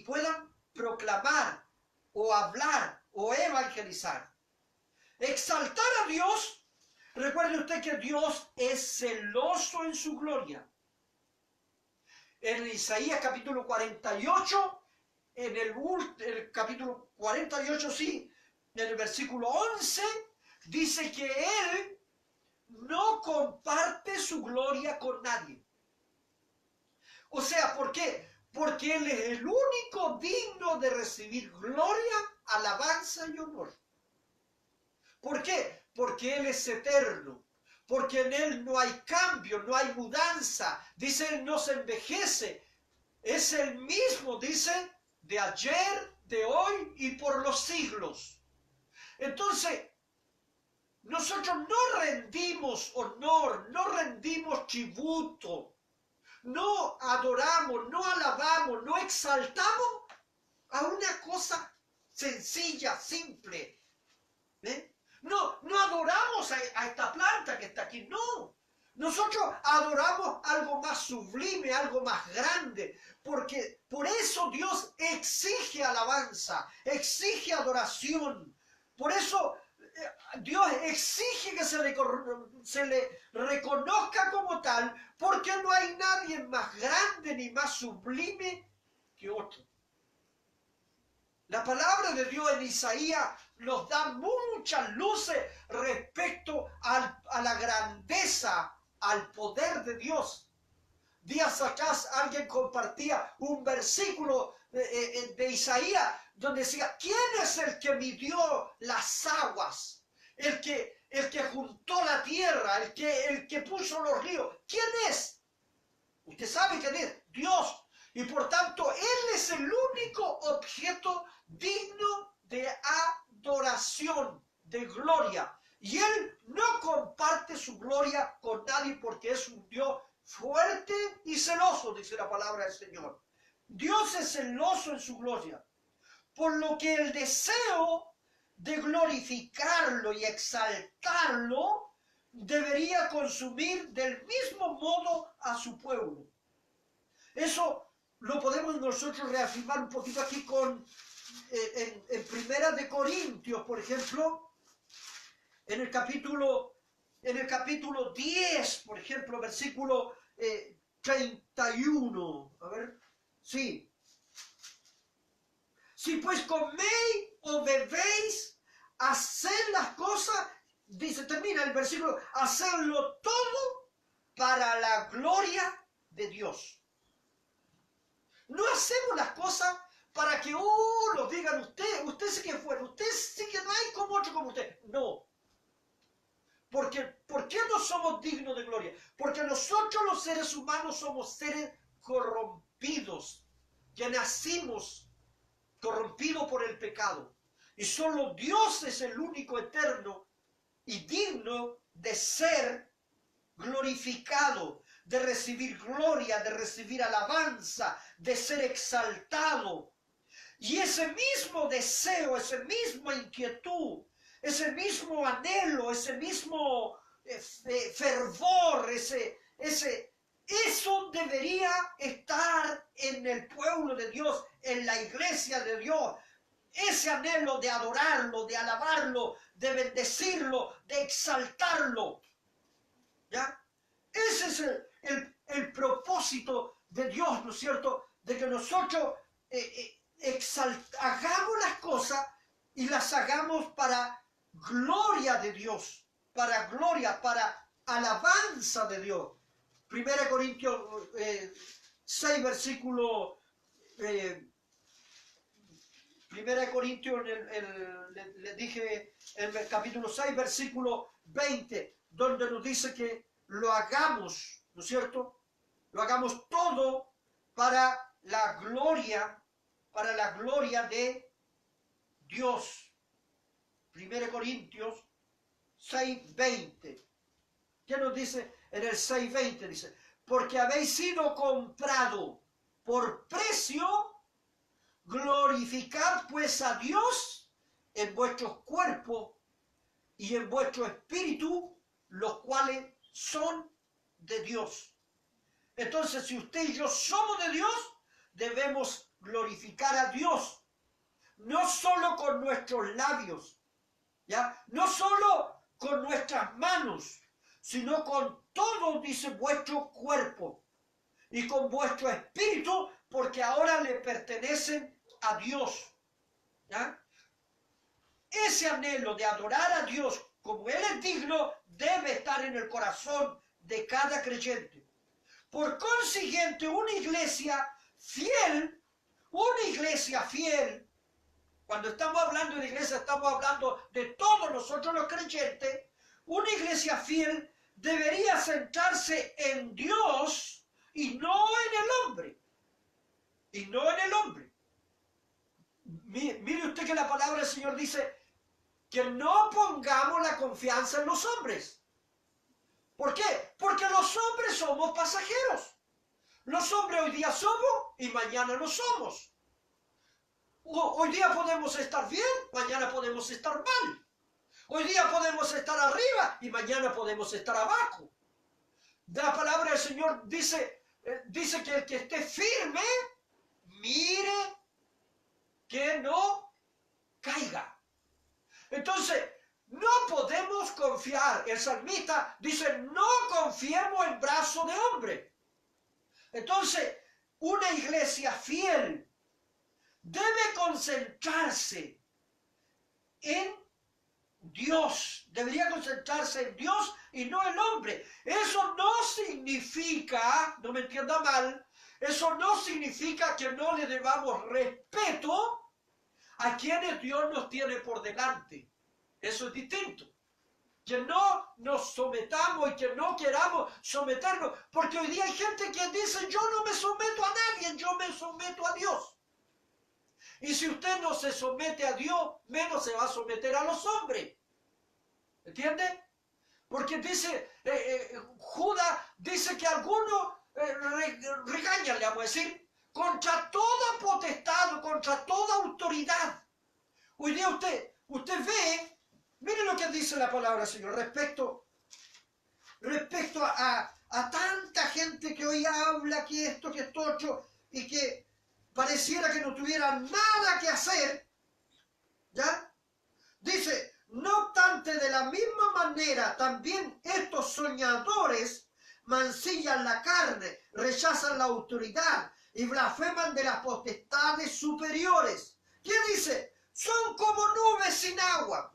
puedan proclamar o hablar o evangelizar. Exaltar a Dios, recuerde usted que Dios es celoso en su gloria. En Isaías capítulo 48, en el capítulo 48, sí, en el versículo 11, dice que Él no comparte su gloria con nadie. O sea, ¿por qué? Porque Él es el único digno de recibir gloria, alabanza y honor. ¿Por qué? Porque Él es eterno. Porque en Él no hay cambio, no hay mudanza. Dice, Él no se envejece. Es el mismo, dice, de ayer, de hoy y por los siglos. Entonces, nosotros no rendimos honor, no rendimos tributo, no adoramos, no alabamos, no exaltamos a una cosa sencilla, simple. ¿Eh? No adoramos a esta planta que está aquí, no. Nosotros adoramos algo más sublime, algo más grande, porque por eso Dios exige alabanza, exige adoración. Por eso Dios exige que se le reconozca como tal, porque no hay nadie más grande ni más sublime que otro. La palabra de Dios en Isaías nos da muchas luces respecto a la grandeza, al poder de Dios. Días atrás alguien compartía un versículo de Isaías donde decía, ¿quién es el que midió las aguas? El que juntó la tierra, el que puso los ríos. ¿Quién es? Usted sabe quién es, Dios. Y por tanto, Él es el único objeto digno de adoración, de gloria. Y Él no comparte su gloria con nadie porque es un Dios fuerte y celoso, dice la palabra del Señor. Dios es celoso en su gloria. Por lo que el deseo de glorificarlo y exaltarlo debería consumir del mismo modo a su pueblo. Eso lo podemos nosotros reafirmar un poquito aquí en Primera de Corintios, por ejemplo, en el capítulo 10, por ejemplo, versículo 31. A ver, sí. Si pues coméis o bebéis, haced las cosas, dice, termina el versículo, hacerlo todo para la gloria de Dios. No hacemos las cosas para que lo digan usted sí que fue, usted sí que no hay como otro como usted. No. Porque, ¿por qué no somos dignos de gloria? Porque nosotros los seres humanos somos seres corrompidos, que nacimos corrompidos por el pecado. Y solo Dios es el único eterno y digno de ser glorificado, de recibir gloria, de recibir alabanza, de ser exaltado. Y ese mismo deseo, esa misma inquietud, ese mismo anhelo, ese mismo fervor, eso debería estar en el pueblo de Dios, en la iglesia de Dios. Ese anhelo de adorarlo, de alabarlo, de bendecirlo, de exaltarlo. ¿Ya? Ese es el propósito de Dios, ¿no es cierto? De que nosotros hagamos las cosas y las hagamos para gloria de Dios, para gloria, para alabanza de Dios. 1 Corintios 6, versículo 1 Corintios, le dije en el capítulo 6, versículo 20, donde nos dice que lo hagamos, ¿no es cierto? Lo hagamos todo para la gloria de Dios. 1 Corintios 6, 20. ¿Qué nos dice en el 6, 20? Dice, porque habéis sido comprado por precio. Glorificad pues a Dios en vuestros cuerpos y en vuestro espíritu, los cuales son de Dios. Entonces, si usted y yo somos de Dios, debemos glorificar a Dios, no solo con nuestros labios, ¿ya? No solo con nuestras manos, sino con todo, dice, vuestro cuerpo y con vuestro espíritu, porque ahora le pertenecen a Dios. ¿Ya? Ese anhelo de adorar a Dios como Él es digno debe estar en el corazón de cada creyente. Por consiguiente, una iglesia fiel, cuando estamos hablando de iglesia, estamos hablando de todos nosotros los creyentes, una iglesia fiel debería centrarse en Dios y no en el hombre. Y no en el hombre. Mire usted que la palabra del Señor dice que no pongamos la confianza en los hombres. ¿Por qué? Porque los hombres somos pasajeros. Los hombres hoy día somos y mañana no somos. Hoy día podemos estar bien, mañana podemos estar mal. Hoy día podemos estar arriba y mañana podemos estar abajo. La palabra del Señor dice que el que esté firme, mire que no caiga. Entonces, no podemos confiar. El salmista dice, no confiemos en brazo de hombre. Entonces, una iglesia fiel debe concentrarse en Dios. Debería concentrarse en Dios y no el hombre. Eso no significa, no me entienda mal, eso no significa que no le debamos respeto a quienes Dios nos tiene por delante. Eso es distinto. Que no nos sometamos y que no queramos someternos. Porque hoy día hay gente que dice, yo no me someto a nadie, yo me someto a Dios. Y si usted no se somete a Dios, menos se va a someter a los hombres. ¿Entiende? Porque dice, Judas dice que algunos regañan, le vamos a decir, contra toda potestad, contra toda autoridad. Hoy día usted ve, mire lo que dice la palabra del Señor respecto a tanta gente que hoy habla que esto, que esto otro, y que pareciera que no tuviera nada que hacer, ¿ya? Dice, no obstante, de la misma manera, también estos soñadores mancillan la carne, rechazan la autoridad y blasfeman de las potestades superiores. ¿Qué dice? Son como nubes sin agua.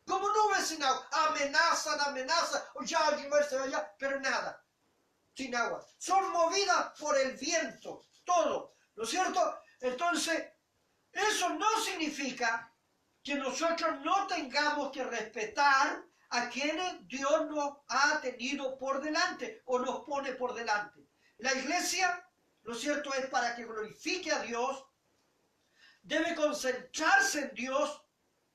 Como nubes sin agua. Amenazan, ya allá, pero nada. Sin agua. Son movidas por el viento. Todo. ¿No es cierto? Entonces, eso no significa que nosotros no tengamos que respetar a quienes Dios nos ha tenido por delante o nos pone por delante. La iglesia, ¿no es cierto?, es para que glorifique a Dios, debe concentrarse en Dios,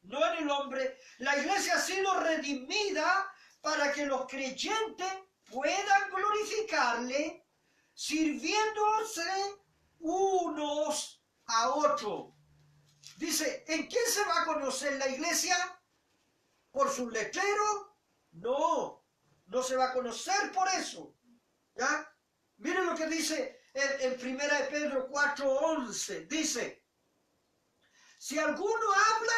no en el hombre. La iglesia ha sido redimida para que los creyentes puedan glorificarle sirviéndose unos a otros. Dice, ¿en quién se va a conocer la iglesia? ¿Por sus letreros? No. no se va a conocer por eso. ¿Ya? Miren lo que dice en 1 Pedro 4:11. Dice, si alguno habla,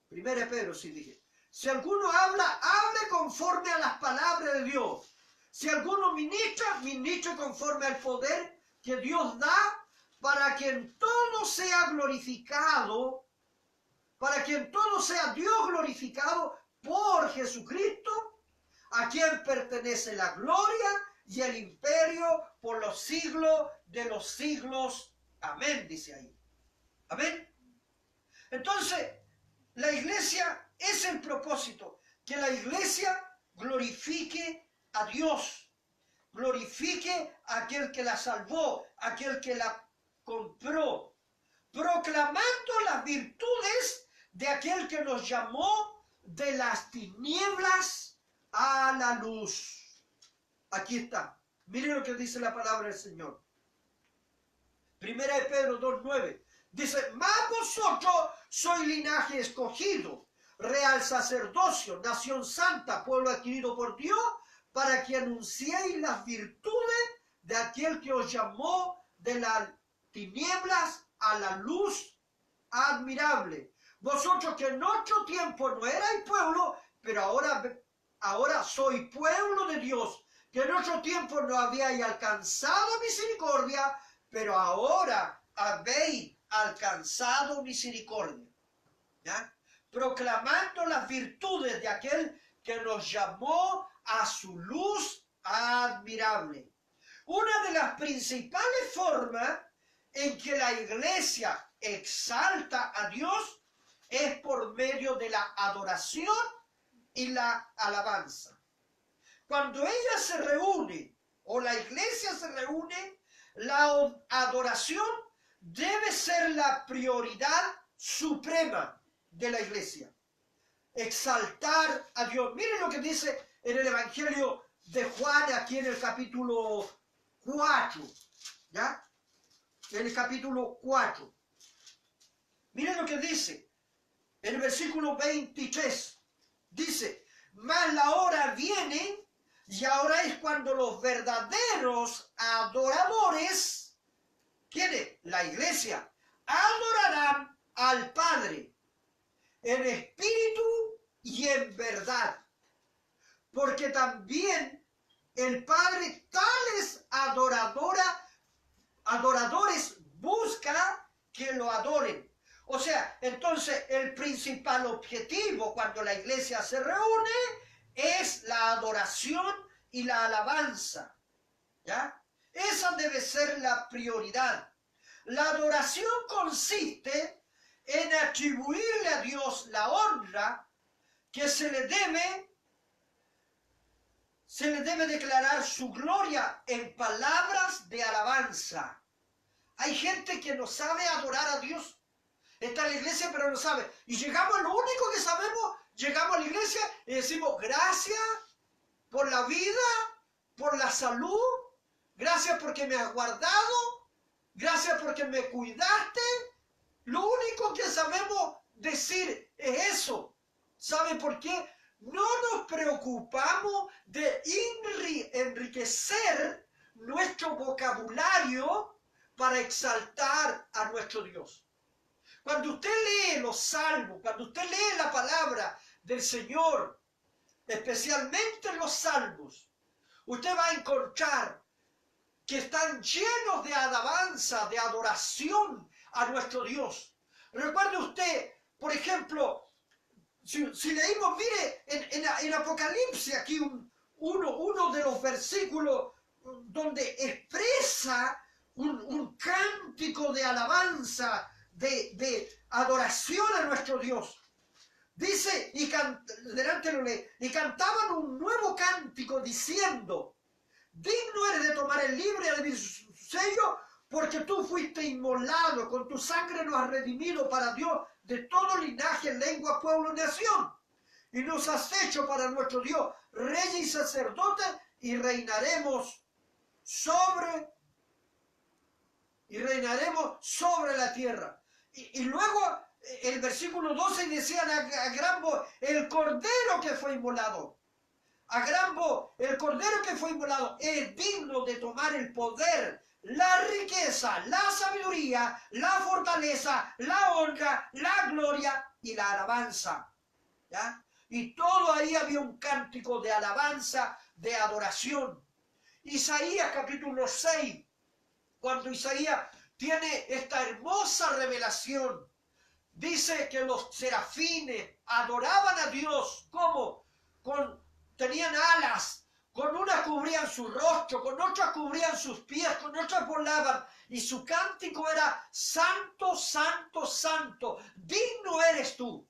1 Pedro sí dije, si alguno habla, hable conforme a las palabras de Dios. Si alguno ministra, ministre conforme al poder que Dios da, para que en todo sea glorificado, para que en todo sea Dios glorificado por Jesucristo, a quien pertenece la gloria y el imperio por los siglos de los siglos. Amén, dice ahí. Amén. Entonces, la iglesia es el propósito, que la iglesia glorifique a Dios, glorifique a aquel que la salvó, a aquel que la compró, proclamando las virtudes de aquel que nos llamó de las tinieblas a la luz. Aquí está. Miren lo que dice la palabra del Señor. 1 Pedro 2:9. Dice, mas vosotros sois linaje escogido, real sacerdocio, nación santa, pueblo adquirido por Dios, para que anunciéis las virtudes de aquel que os llamó de las tinieblas a la luz admirable. Vosotros que en otro tiempo no erais pueblo, pero ahora sois pueblo de Dios, que en otro tiempo no habíais alcanzado misericordia, pero ahora habéis alcanzado misericordia. ¿Ya? Proclamando las virtudes de aquel que nos llamó a su luz admirable. Una de las principales formas en que la iglesia exalta a Dios es por medio de la adoración y la alabanza. Cuando ella se reúne, o la iglesia se reúne, la adoración debe ser la prioridad suprema de la iglesia. Exaltar a Dios. Miren lo que dice en el Evangelio de Juan, aquí en el capítulo 4. ¿Ya? En el capítulo 4. Miren lo que dice. En el versículo 23. Dice, mas la hora viene, y ahora es cuando los verdaderos adoradores, ¿quiénes? La iglesia, adorarán al Padre en espíritu y en verdad. Porque también el Padre tales adoradores busca que lo adoren. O sea, entonces el principal objetivo cuando la iglesia se reúne es la adoración y la alabanza. ¿Ya? Esa debe ser la prioridad. La adoración consiste en atribuirle a Dios la honra que se le debe declarar su gloria en palabras de alabanza. Hay gente que no sabe adorar a Dios. Está en la iglesia pero no sabe. Y llegamos, lo único que sabemos, llegamos a la iglesia y decimos gracias por la vida, por la salud, gracias porque me has guardado, gracias porque me cuidaste. Lo único que sabemos decir es eso. ¿Saben por qué? No nos preocupamos de enriquecer nuestro vocabulario para exaltar a nuestro Dios. Cuando usted lee los salmos, cuando usted lee la palabra del Señor, especialmente los salmos, usted va a encontrar que están llenos de alabanza, de adoración a nuestro Dios. Recuerde usted, por ejemplo, si leímos, mire, en Apocalipsis, aquí uno de los versículos donde expresa un cántico de alabanza, de adoración a nuestro Dios. Dice, delante lo lee, y cantaban un nuevo cántico diciendo, digno eres de tomar el libro y abrir su sello, porque tú fuiste inmolado, con tu sangre nos has redimido para Dios de todo linaje, lengua, pueblo y nación. Y nos has hecho para nuestro Dios reyes y sacerdotes, y reinaremos sobre la tierra. Y luego el versículo 12 decían a gran voz, el cordero que fue inmolado a gran voz, el cordero que fue inmolado es digno de tomar el poder, la riqueza, la sabiduría, la fortaleza, la honra, la gloria y la alabanza. ¿Ya? Y todo ahí había un cántico de alabanza, de adoración. Isaías capítulo 6, cuando Isaías tiene esta hermosa revelación, dice que los serafines adoraban a Dios. ¿Cómo? Tenían alas, con unas cubrían su rostro, con otras cubrían sus pies, con otras volaban. Y su cántico era: santo, santo, santo, digno eres tú.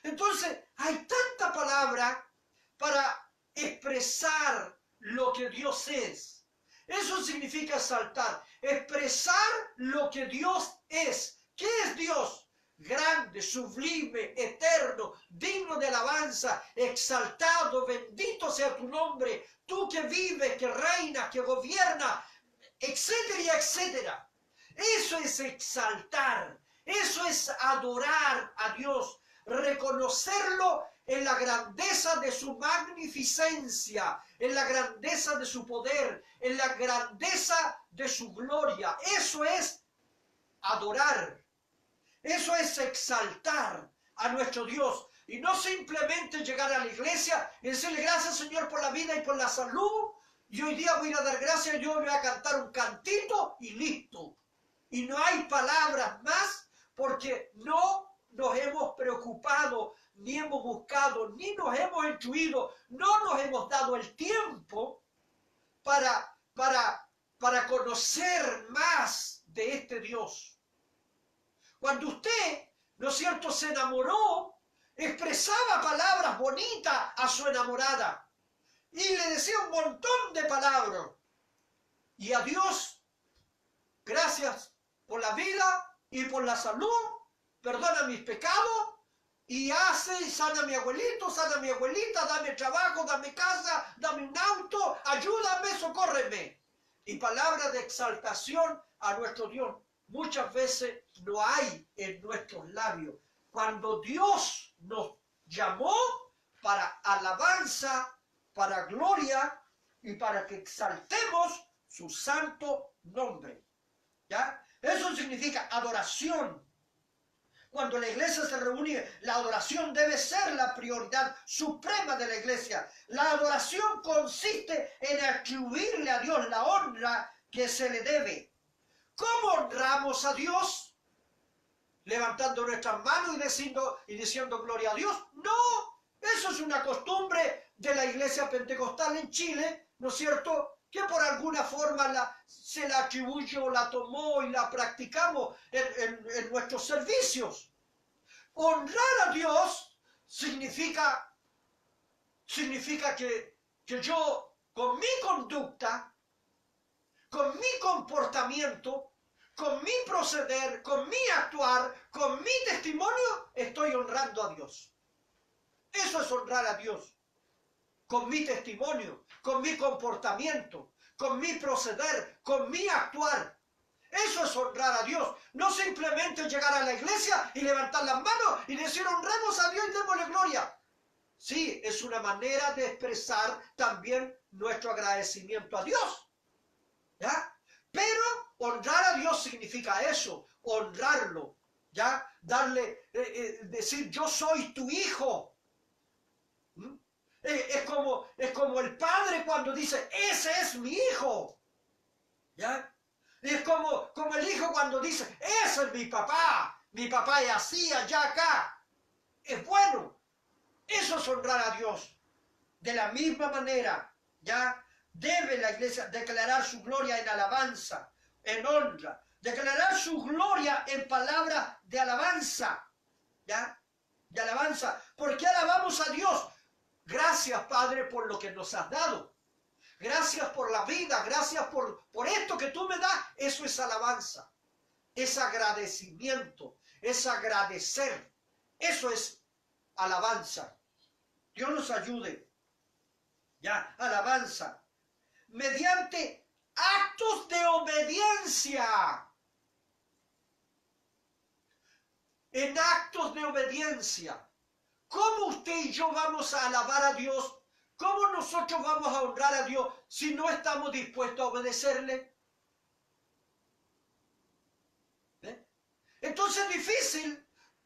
Entonces, hay tanta palabra para expresar lo que Dios es. Eso significa exaltar, expresar lo que Dios es. ¿Qué es Dios? Grande, sublime, eterno, digno de alabanza, exaltado, bendito sea tu nombre, tú que vives, que reinas, que gobiernas, etcétera y etcétera. Eso es exaltar, eso es adorar a Dios, reconocerlo en la grandeza de su magnificencia, en la grandeza de su poder, en la grandeza de su gloria. Eso es adorar. Eso es exaltar a nuestro Dios. Y no simplemente llegar a la iglesia y decirle: gracias, Señor, por la vida y por la salud. Y hoy día voy a ir a dar gracias, yo voy a cantar un cantito y listo. Y no hay palabras más, porque no nos hemos preocupado, ni hemos buscado, ni nos hemos instruido, no nos hemos dado el tiempo para conocer más de este Dios. Cuando usted, ¿no es cierto?, se enamoró, expresaba palabras bonitas a su enamorada y le decía un montón de palabras. Y a Dios: gracias por la vida y por la salud, perdona mis pecados, y hace y sana a mi abuelito, sana a mi abuelita, dame trabajo, dame casa, dame un auto, ayúdame, socórreme. Y palabras de exaltación a nuestro Dios muchas veces no hay en nuestros labios. Cuando Dios nos llamó para alabanza, para gloria y para que exaltemos su santo nombre. ¿Ya? Eso significa adoración. Cuando la iglesia se reúne, la adoración debe ser la prioridad suprema de la iglesia. La adoración consiste en atribuirle a Dios la honra que se le debe. ¿Cómo honramos a Dios? ¿Levantando nuestras manos y diciendo gloria a Dios? No, eso es una costumbre de la iglesia pentecostal en Chile, ¿no es cierto?, que por alguna forma se la atribuye o la tomó y la practicamos en nuestros servicios. Honrar a Dios significa que yo, con mi conducta, con mi comportamiento, con mi proceder, con mi actuar, con mi testimonio, estoy honrando a Dios. Eso es honrar a Dios. Con mi testimonio, con mi comportamiento, con mi proceder, con mi actuar. Eso es honrar a Dios. No simplemente llegar a la iglesia y levantar las manos y decir: honremos a Dios y démosle gloria. Sí, es una manera de expresar también nuestro agradecimiento a Dios. ¿Ya? Pero honrar a Dios significa eso, honrarlo. ¿Ya? Decir: yo soy tu hijo. Es como el padre cuando dice: ese es mi hijo. ¿Ya? Es como el hijo cuando dice: ese es mi papá es así, allá, acá. Es bueno. Eso es honrar a Dios. De la misma manera, ¿ya?, debe la iglesia declarar su gloria en alabanza, en honra, declarar su gloria en palabras de alabanza, ¿ya?, de alabanza. ¿Por qué alabamos a Dios? Gracias, Padre, por lo que nos has dado. Gracias por la vida, gracias por esto que tú me das. Eso es alabanza, es agradecimiento, es agradecer. Eso es alabanza. Dios nos ayude. Ya, alabanza. Mediante actos de obediencia. En actos de obediencia. ¿Cómo usted y yo vamos a alabar a Dios? ¿Cómo nosotros vamos a honrar a Dios si no estamos dispuestos a obedecerle? ¿Eh? Entonces es difícil,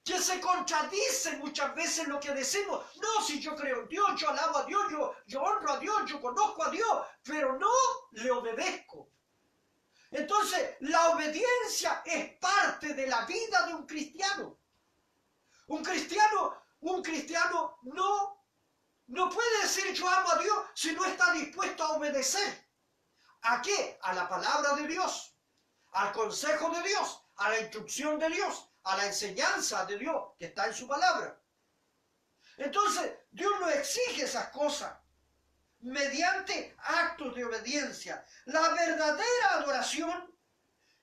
que se contradice muchas veces lo que decimos. No, si yo creo en Dios, yo alabo a Dios, yo honro a Dios, yo conozco a Dios, pero no le obedezco. Entonces, la obediencia es parte de la vida de un cristiano. Un cristiano no puede decir yo amo a Dios si no está dispuesto a obedecer. ¿A qué? A la palabra de Dios, al consejo de Dios, a la instrucción de Dios, a la enseñanza de Dios que está en su palabra. Entonces, Dios nos exige esas cosas mediante actos de obediencia. La verdadera adoración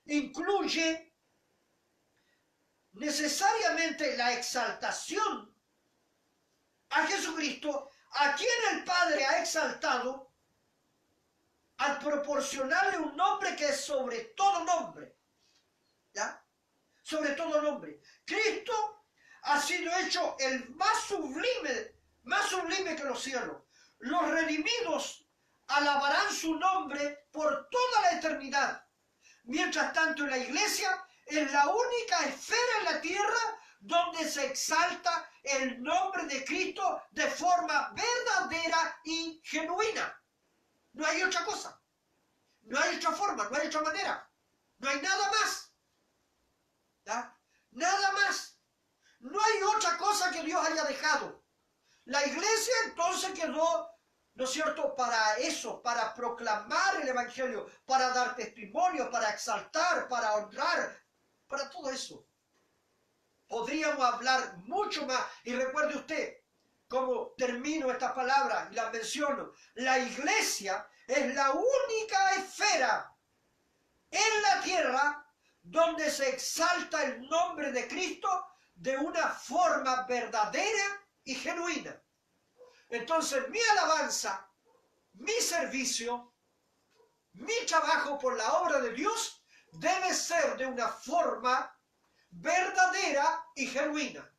incluye necesariamente la exaltación a Jesucristo, a quien el Padre ha exaltado al proporcionarle un nombre que es sobre todo nombre. ¿Ya? Sobre todo nombre. Cristo ha sido hecho el más sublime que los cielos. Los redimidos alabarán su nombre por toda la eternidad. Mientras tanto, en la iglesia es la única esfera en la tierra donde se exalta el nombre de Cristo de forma verdadera y genuina. No hay otra cosa. No hay otra forma, no hay otra manera. No hay nada más. ¿Ya? Nada más. No hay otra cosa que Dios haya dejado. La iglesia entonces quedó, ¿no es cierto?, para eso, para proclamar el Evangelio, para dar testimonio, para exaltar, para honrar, para todo eso. Podríamos hablar mucho más. Y recuerde usted, como termino esta palabra y la menciono, la iglesia es la única esfera en la tierra donde se exalta el nombre de Cristo de una forma verdadera y genuina. Entonces mi alabanza, mi servicio, mi trabajo por la obra de Dios debe ser de una forma verdadera y genuina.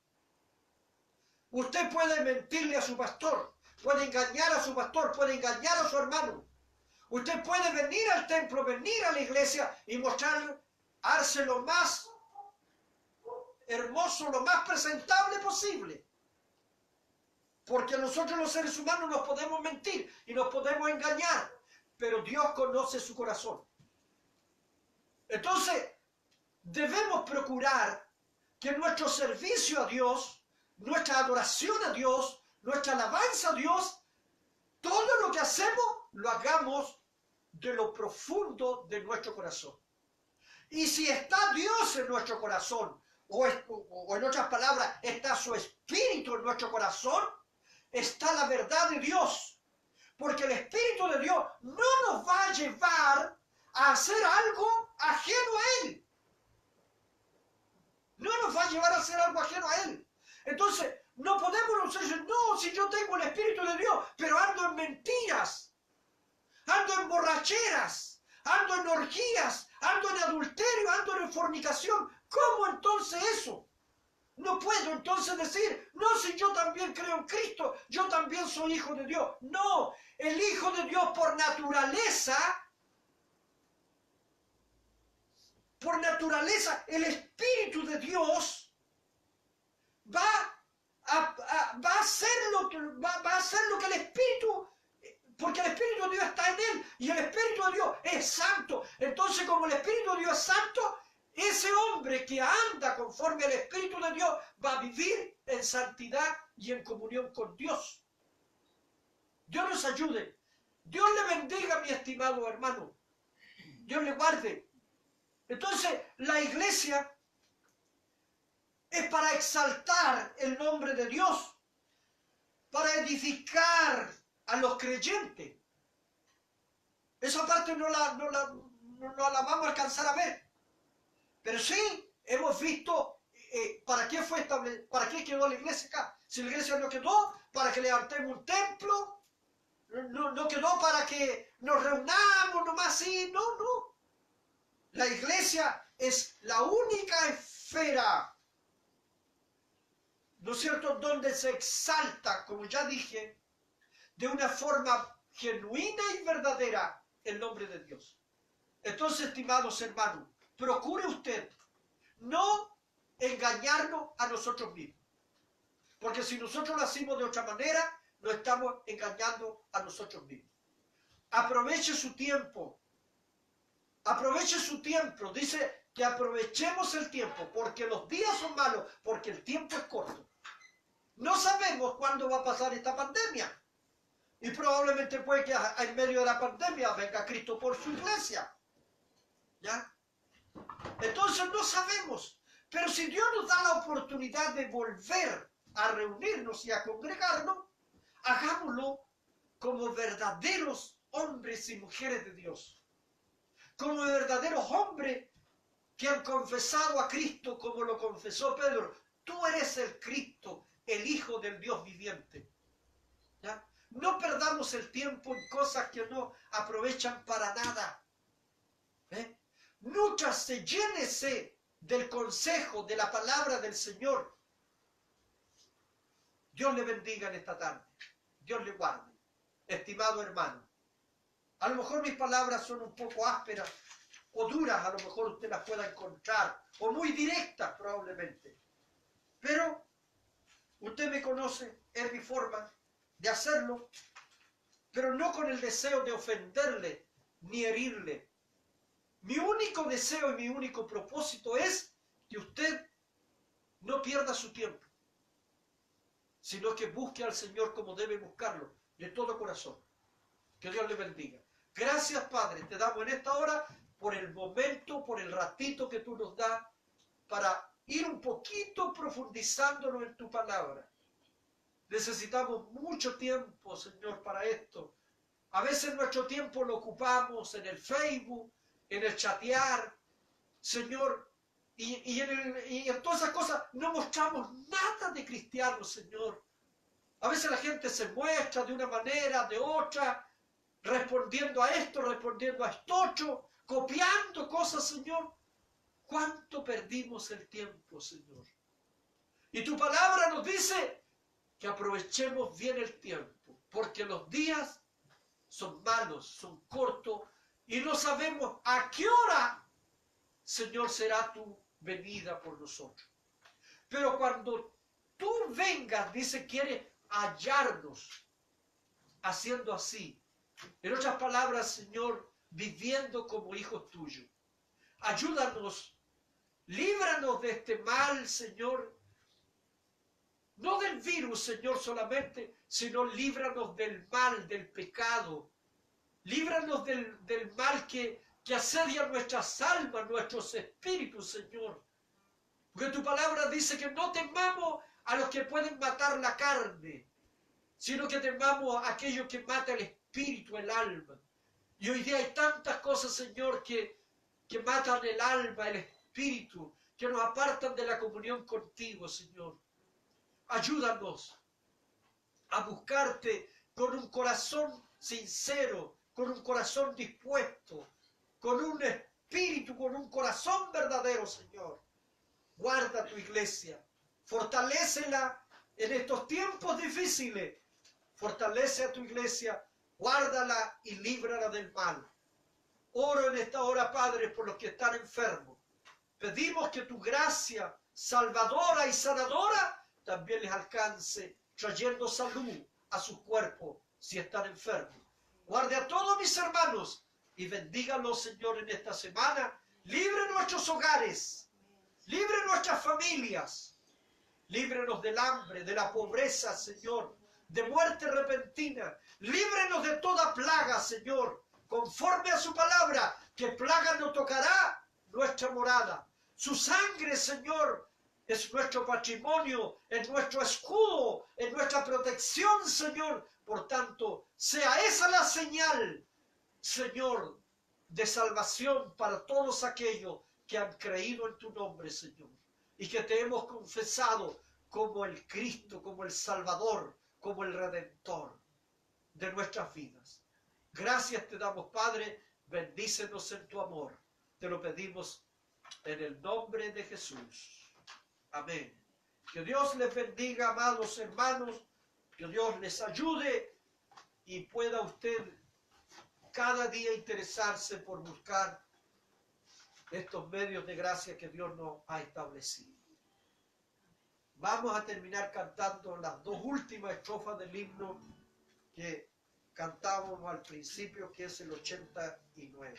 Usted puede mentirle a su pastor, puede engañar a su pastor, puede engañar a su hermano. Usted puede venir al templo, venir a la iglesia y mostrarse lo más hermoso, lo más presentable posible. Porque nosotros los seres humanos nos podemos mentir y nos podemos engañar, pero Dios conoce su corazón. Entonces, debemos procurar que nuestro servicio a Dios, nuestra adoración a Dios, nuestra alabanza a Dios, todo lo que hacemos, lo hagamos de lo profundo de nuestro corazón. Y si está Dios en nuestro corazón, o en otras palabras, está su Espíritu en nuestro corazón, está la verdad de Dios. Porque el Espíritu de Dios no nos va a llevar a hacer algo ajeno a Él. No nos va a llevar a hacer algo ajeno a Él. Entonces, no podemos decir, no, si yo tengo el Espíritu de Dios, pero ando en mentiras, ando en borracheras, ando en orgías, ando en adulterio, ando en fornicación. ¿Cómo entonces eso? No puedo entonces decir, no, si yo también creo en Cristo, yo también soy hijo de Dios. No, el hijo de Dios por naturaleza, el Espíritu de Dios va a hacer lo que el Espíritu, porque el Espíritu de Dios está en él y el Espíritu de Dios es santo. Entonces, como el Espíritu de Dios es santo, ese hombre que anda conforme al Espíritu de Dios va a vivir en santidad y en comunión con Dios. Dios nos ayude. Dios le bendiga, mi estimado hermano. Dios le guarde. Entonces, la iglesia es para exaltar el nombre de Dios, para edificar a los creyentes. Esa parte no la vamos a alcanzar a ver. Pero sí hemos visto para qué quedó la iglesia acá. Si la iglesia no quedó para que levantemos un templo, no quedó para que nos reunamos nomás así, no. La iglesia es la única esfera, ¿no es cierto?, donde se exalta, como ya dije, de una forma genuina y verdadera el nombre de Dios. Entonces, estimados hermanos, procure usted no engañarnos a nosotros mismos. Porque si nosotros lo hacemos de otra manera, nos estamos engañando a nosotros mismos. Aproveche su tiempo. Aproveche su tiempo. Dice que aprovechemos el tiempo, porque los días son malos, porque el tiempo es corto. No sabemos cuándo va a pasar esta pandemia. Y probablemente puede que en medio de la pandemia venga Cristo por su iglesia. ¿Ya? Entonces no sabemos. Pero si Dios nos da la oportunidad de volver a reunirnos y a congregarnos, hagámoslo como verdaderos hombres y mujeres de Dios. Como verdaderos hombres que han confesado a Cristo como lo confesó Pedro. Tú eres el Cristo, el Hijo del Dios viviente. ¿Ya? No perdamos el tiempo en cosas que no aprovechan para nada. Nútrase, llénese del consejo, de la palabra del Señor. Dios le bendiga en esta tarde. Dios le guarde. Estimado hermano, a lo mejor mis palabras son un poco ásperas o duras, a lo mejor usted las pueda encontrar, o muy directas probablemente. Pero usted me conoce, es mi forma de hacerlo, pero no con el deseo de ofenderle ni herirle. Mi único deseo y mi único propósito es que usted no pierda su tiempo, sino que busque al Señor como debe buscarlo, de todo corazón. Que Dios le bendiga. Gracias, Padre, te damos en esta hora por el momento, por el ratito que tú nos das para ir un poquito profundizándonos en tu palabra. Necesitamos mucho tiempo, Señor, para esto. A veces nuestro tiempo lo ocupamos en el Facebook, en el chatear, Señor, y en todas esas cosas no mostramos nada de cristiano, Señor. A veces la gente se muestra de una manera, de otra, respondiendo a esto, respondiendo a esto otro, copiando cosas, Señor. ¿Cuánto perdimos el tiempo, Señor? Y tu palabra nos dice que aprovechemos bien el tiempo, porque los días son malos, son cortos, y no sabemos a qué hora, Señor, será tu venida por nosotros. Pero cuando tú vengas, dice, quiere hallarnos haciendo así. En otras palabras, Señor, viviendo como hijos tuyos. Ayúdanos, líbranos de este mal, Señor. No del virus, Señor, solamente, sino líbranos del mal, del pecado. Líbranos del mal que asedia nuestras almas, nuestros espíritus, Señor. Porque tu palabra dice que no temamos a los que pueden matar la carne, sino que temamos a aquello que mata el espíritu, el alma. Y hoy día hay tantas cosas, Señor, que matan el alma, el espíritu, que nos apartan de la comunión contigo, Señor. Ayúdanos a buscarte con un corazón sincero, con un corazón dispuesto, con un espíritu, con un corazón verdadero, Señor. Guarda tu iglesia, fortalécela en estos tiempos difíciles. Fortalece a tu iglesia, guárdala y líbrala del mal. Oro en esta hora, Padre, por los que están enfermos. Pedimos que tu gracia salvadora y sanadora también les alcance, trayendo salud a sus cuerpos si están enfermos. Guarde a todos mis hermanos y bendígalos, Señor, en esta semana. Libre nuestros hogares, libre nuestras familias, líbrenos del hambre, de la pobreza, Señor, de muerte repentina. Líbrenos de toda plaga, Señor, conforme a su palabra, que plaga no tocará nuestra morada. Su sangre, Señor, es nuestro patrimonio, es nuestro escudo, es nuestra protección, Señor. Por tanto, sea esa la señal, Señor, de salvación para todos aquellos que han creído en tu nombre, Señor, y que te hemos confesado como el Cristo, como el Salvador, como el Redentor de nuestras vidas. Gracias te damos, Padre, bendícenos en tu amor. Te lo pedimos en el nombre de Jesús. Amén. Que Dios les bendiga, amados hermanos. Que Dios les ayude y pueda usted cada día interesarse por buscar estos medios de gracia que Dios nos ha establecido. Vamos a terminar cantando las dos últimas estrofas del himno que cantábamos al principio, que es el 89.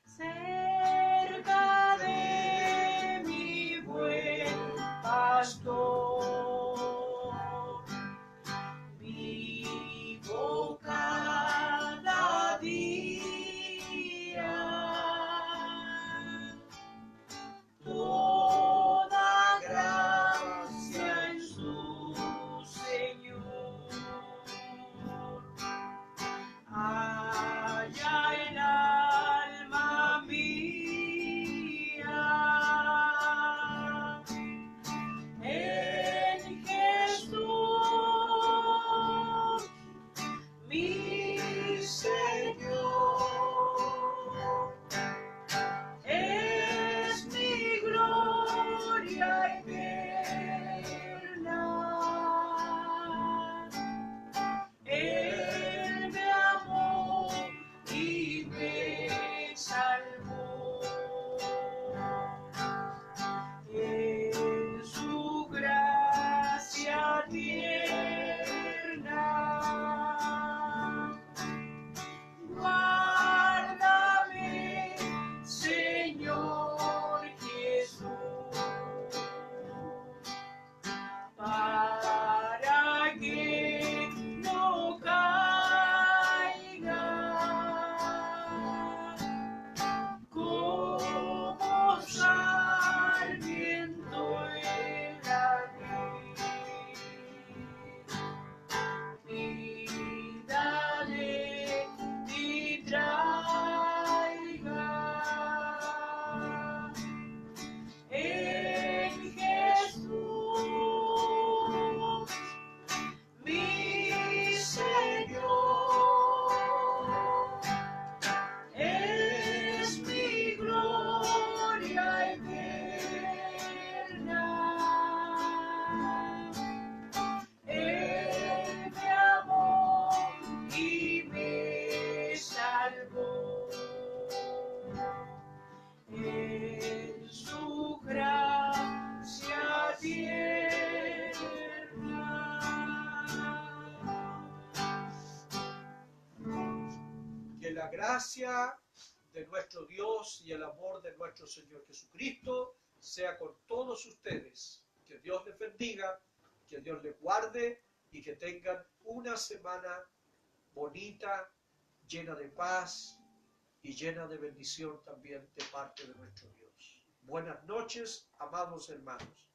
Cerca de mi buen pastor, vivo cada día. Toda gracia en su Señor. Haya el alma mía en Jesús, mi Señor. Es mi gloria eterna. Él me amó y me salvó. En su gracia tierna, guárdame, Señor Jesús, para que no caiga como sarmiento en la vid. Vida de ti traiga en Jesús, mi Señor. Es mi gloria eterna. Él me amó y me salvó. En su gracia tierna. Que la gracia de nuestro Dios y el amor de nuestro Señor Jesucristo sea con todos ustedes. Que Dios les bendiga, que Dios les guarde y que tengan una semana bonita, llena de paz y llena de bendición también de parte de nuestro Dios. Buenas noches, amados hermanos.